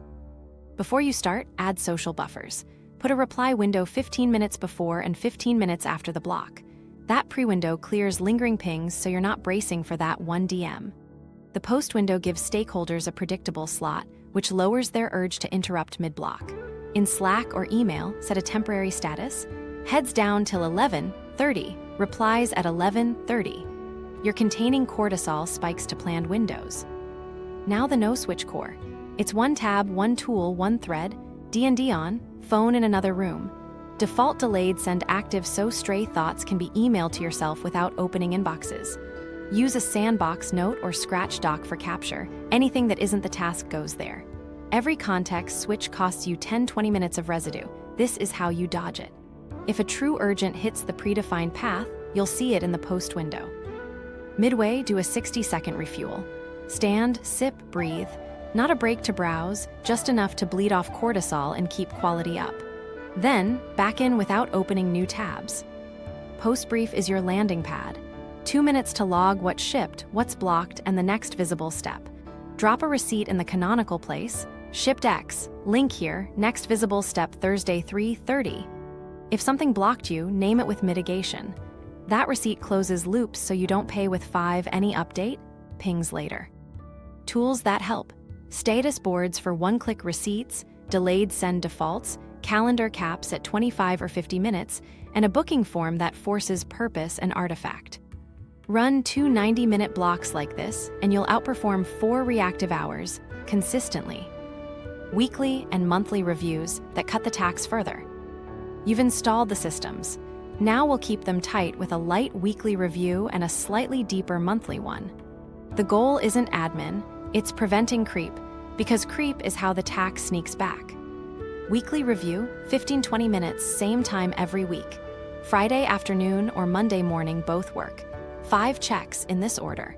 [SPEAKER 1] Before you start, add social buffers. Put a reply window 15 minutes before and 15 minutes after the block. That pre-window clears lingering pings so you're not bracing for that 1 DM. The post window gives stakeholders a predictable slot, which lowers their urge to interrupt mid-block. In Slack or email, set a temporary status. Heads down till 11:30, replies at 11:30. You're containing cortisol spikes to planned windows. Now the no-switch core. It's 1 tab, 1 tool, 1 thread, D&D on, phone in another room. Default delayed send active so stray thoughts can be emailed to yourself without opening inboxes. Use a sandbox note or scratch doc for capture. Anything that isn't the task goes there. Every context switch costs you 10-20 minutes of residue. This is how you dodge it. If a true urgent hits the predefined path, you'll see it in the post window. Midway, do a 60-second refuel. Stand, sip, breathe. Not a break to browse, just enough to bleed off cortisol and keep quality up. Then, back in without opening new tabs. Post-brief is your landing pad. 2 minutes to log what's shipped, what's blocked, and the next visible step. Drop a receipt in the canonical place. Shipped X, link here, next visible step Thursday 3:30. If something blocked you, name it with mitigation. That receipt closes loops so you don't pay with 5 any update, pings later. Tools that help. Status boards for one-click receipts, delayed send defaults, calendar caps at 25 or 50 minutes, and a booking form that forces purpose and artifact. Run 2 90-minute blocks like this, and you'll outperform 4 reactive hours consistently. Weekly and monthly reviews that cut the tax further. You've installed the systems. Now we'll keep them tight with a light weekly review and a slightly deeper monthly one. The goal isn't admin, it's preventing creep, because creep is how the tax sneaks back. Weekly review, 15-20 minutes, same time every week. Friday afternoon or Monday morning both work. 5 checks in this order.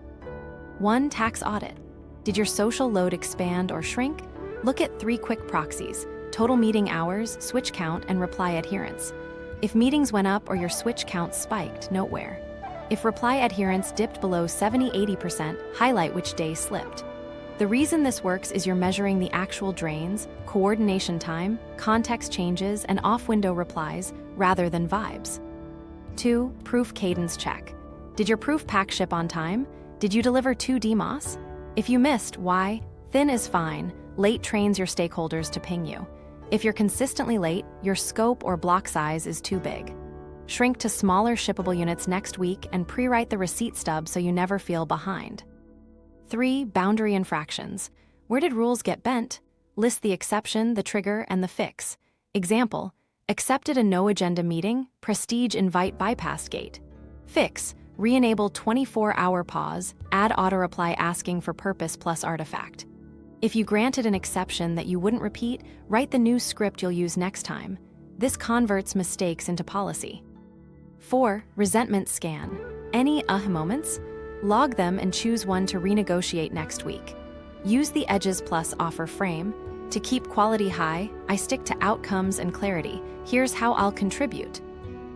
[SPEAKER 1] 1. Tax audit. Did your social load expand or shrink? Look at 3 quick proxies: total meeting hours, switch count, and reply adherence. If meetings went up or your switch count spiked, note where. If reply adherence dipped below 70-80%, highlight which day slipped. The reason this works is you're measuring the actual drains, coordination time, context changes, and off-window replies, rather than vibes. 2. Proof cadence check. Did your proof pack ship on time? Did you deliver 2 DMOS? If you missed, why? Thin is fine. Late trains your stakeholders to ping you. If you're consistently late, your scope or block size is too big. Shrink to smaller shippable units next week and pre-write the receipt stub so you never feel behind. 3. Boundary infractions. Where did rules get bent? List the exception, the trigger, and the fix. Example: accepted a no-agenda meeting, prestige invite bypass gate. Fix: re-enable 24-hour pause, add auto-reply asking for purpose plus artifact. If you granted an exception that you wouldn't repeat, write the new script you'll use next time. This converts mistakes into policy. 4. Resentment scan. Any moments? Log them and choose one to renegotiate next week. Use the edges plus offer frame. To keep quality high, I stick to outcomes and clarity. Here's how I'll contribute.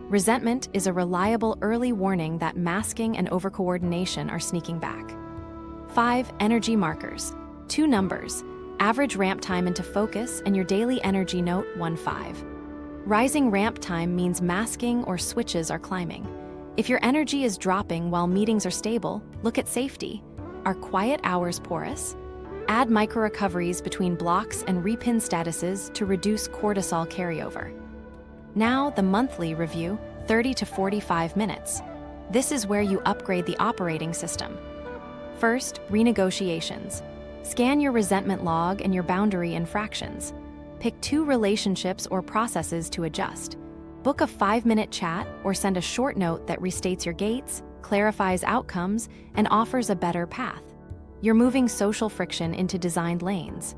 [SPEAKER 1] Resentment is a reliable early warning that masking and overcoordination are sneaking back. 5. Energy markers. 2 numbers: average ramp time into focus and your daily energy note 1.5. Rising ramp time means masking or switches are climbing. If your energy is dropping while meetings are stable, look at safety. Are quiet hours porous? Add micro-recoveries between blocks and repin statuses to reduce cortisol carryover. Now the monthly review, 30 to 45 minutes. This is where you upgrade the operating system. First, renegotiations. Scan your resentment log and your boundary infractions. Pick 2 relationships or processes to adjust. Book a 5-minute chat or send a short note that restates your gates, clarifies outcomes, and offers a better path. You're moving social friction into designed lanes.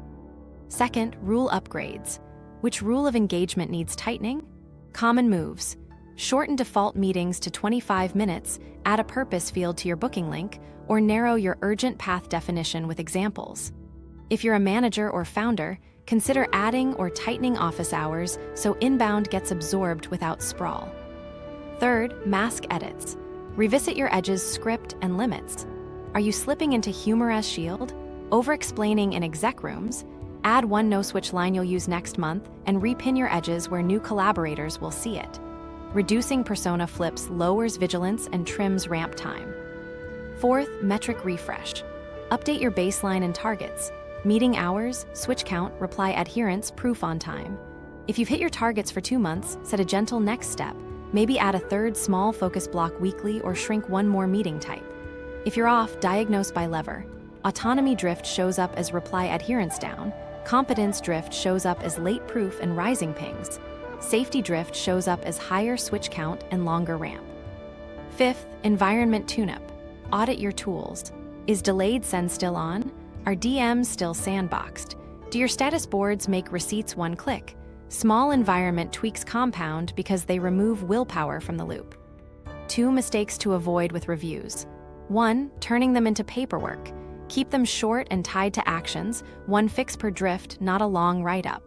[SPEAKER 1] Second, rule upgrades. Which rule of engagement needs tightening? Common moves. Shorten default meetings to 25 minutes, add a purpose field to your booking link, or narrow your urgent path definition with examples. If you're a manager or founder, consider adding or tightening office hours so inbound gets absorbed without sprawl. Third, mask edits. Revisit your edges, script, and limits. Are you slipping into humor as shield? Over-explaining in exec rooms? Add one no-switch line you'll use next month and repin your edges where new collaborators will see it. Reducing persona flips lowers vigilance and trims ramp time. Fourth, metric refresh. Update your baseline and targets. Meeting hours, switch count, reply adherence, proof on time. If you've hit your targets for 2 months, set a gentle next step. Maybe add a 3rd small focus block weekly or shrink 1 more meeting type. If you're off, diagnose by lever. Autonomy drift shows up as reply adherence down. Competence drift shows up as late proof and rising pings. Safety drift shows up as higher switch count and longer ramp. Fifth, environment tune-up. Audit your tools. Is delayed send still on? Are DMs still sandboxed? Do your status boards make receipts 1 click? Small environment tweaks compound because they remove willpower from the loop. 2 mistakes to avoid with reviews. 1, turning them into paperwork. Keep them short and tied to actions, 1 fix per drift, not a long write-up.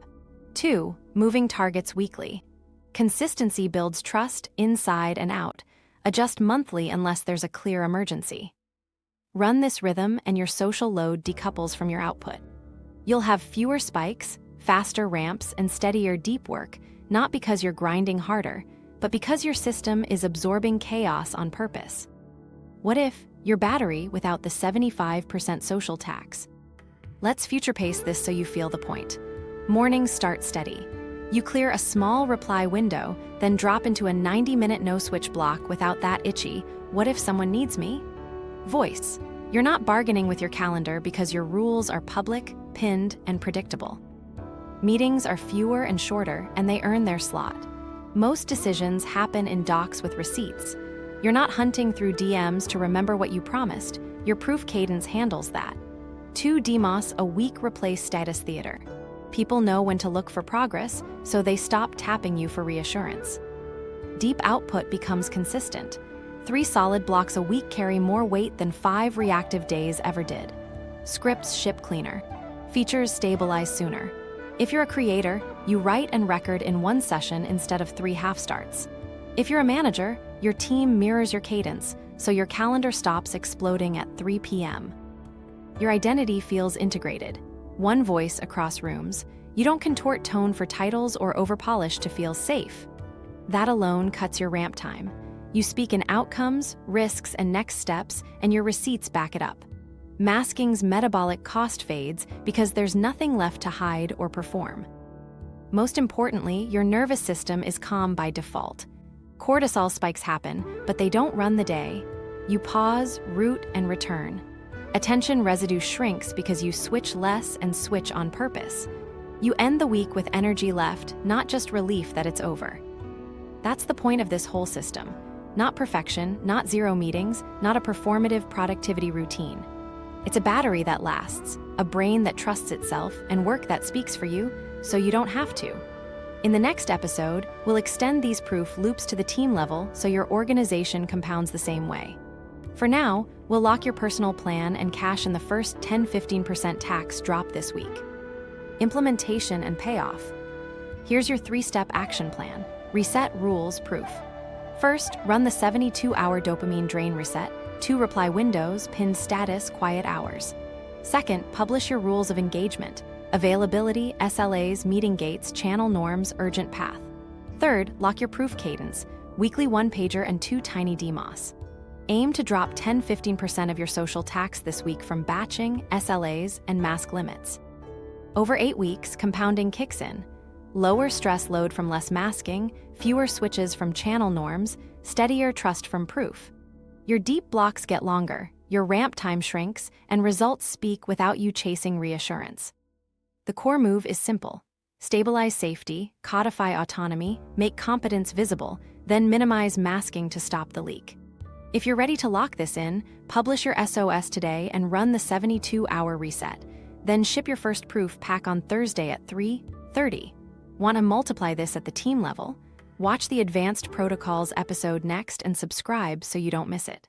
[SPEAKER 1] 2, moving targets weekly. Consistency builds trust inside and out. Adjust monthly unless there's a clear emergency. Run this rhythm and your social load decouples from your output. You'll have fewer spikes, faster ramps, and steadier deep work, not because you're grinding harder, but because your system is absorbing chaos on purpose. What if your battery without the 75% social tax? Let's future pace this so you feel the point. Mornings start steady. You clear a small reply window, then drop into a 90-minute no-switch block without that itchy, "What if someone needs me?" voice. You're not bargaining with your calendar because your rules are public, pinned, and predictable. Meetings are fewer and shorter, and they earn their slot. Most decisions happen in docs with receipts. You're not hunting through DMs to remember what you promised. Your proof cadence handles that. 2 DMOS a week replace status theater. People know when to look for progress, so they stop tapping you for reassurance. Deep output becomes consistent. 3 solid blocks a week carry more weight than 5 reactive days ever did. Scripts ship cleaner. Features stabilize sooner. If you're a creator, you write and record in 1 session instead of 3 half-starts. If you're a manager, your team mirrors your cadence, so your calendar stops exploding at 3 p.m. Your identity feels integrated. 1 voice across rooms. You don't contort tone for titles or overpolish to feel safe. That alone cuts your ramp time. You speak in outcomes, risks, and next steps, and your receipts back it up. Masking's metabolic cost fades because there's nothing left to hide or perform. Most importantly, your nervous system is calm by default. Cortisol spikes happen, but they don't run the day. You pause, root, and return. Attention residue shrinks because you switch less and switch on purpose. You end the week with energy left, not just relief that it's over. That's the point of this whole system. Not perfection, not 0 meetings, not a performative productivity routine. It's a battery that lasts, a brain that trusts itself, and work that speaks for you, so you don't have to. In the next episode, we'll extend these proof loops to the team level so your organization compounds the same way. For now, we'll lock your personal plan and cash in the first 10-15% tax drop this week. Implementation and payoff. Here's your 3-step action plan. Reset rules proof. First, run the 72-hour dopamine drain reset, 2 reply windows, pinned status, quiet hours. Second, publish your rules of engagement. Availability, SLAs, meeting gates, channel norms, urgent path. Third, lock your proof cadence. Weekly 1-pager and 2 tiny DMOS. Aim to drop 10-15% of your social tax this week from batching, SLAs, and mask limits. Over 8 weeks, compounding kicks in. Lower stress load from less masking, fewer switches from channel norms, steadier trust from proof. Your deep blocks get longer, your ramp time shrinks, and results speak without you chasing reassurance. The core move is simple. Stabilize safety, codify autonomy, make competence visible, then minimize masking to stop the leak. If you're ready to lock this in, publish your S.O.S. today and run the 72-hour reset. Then ship your first proof pack on Thursday at 3:30. Want to multiply this at the team level? Watch the Advanced Protocols episode next and subscribe so you don't miss it.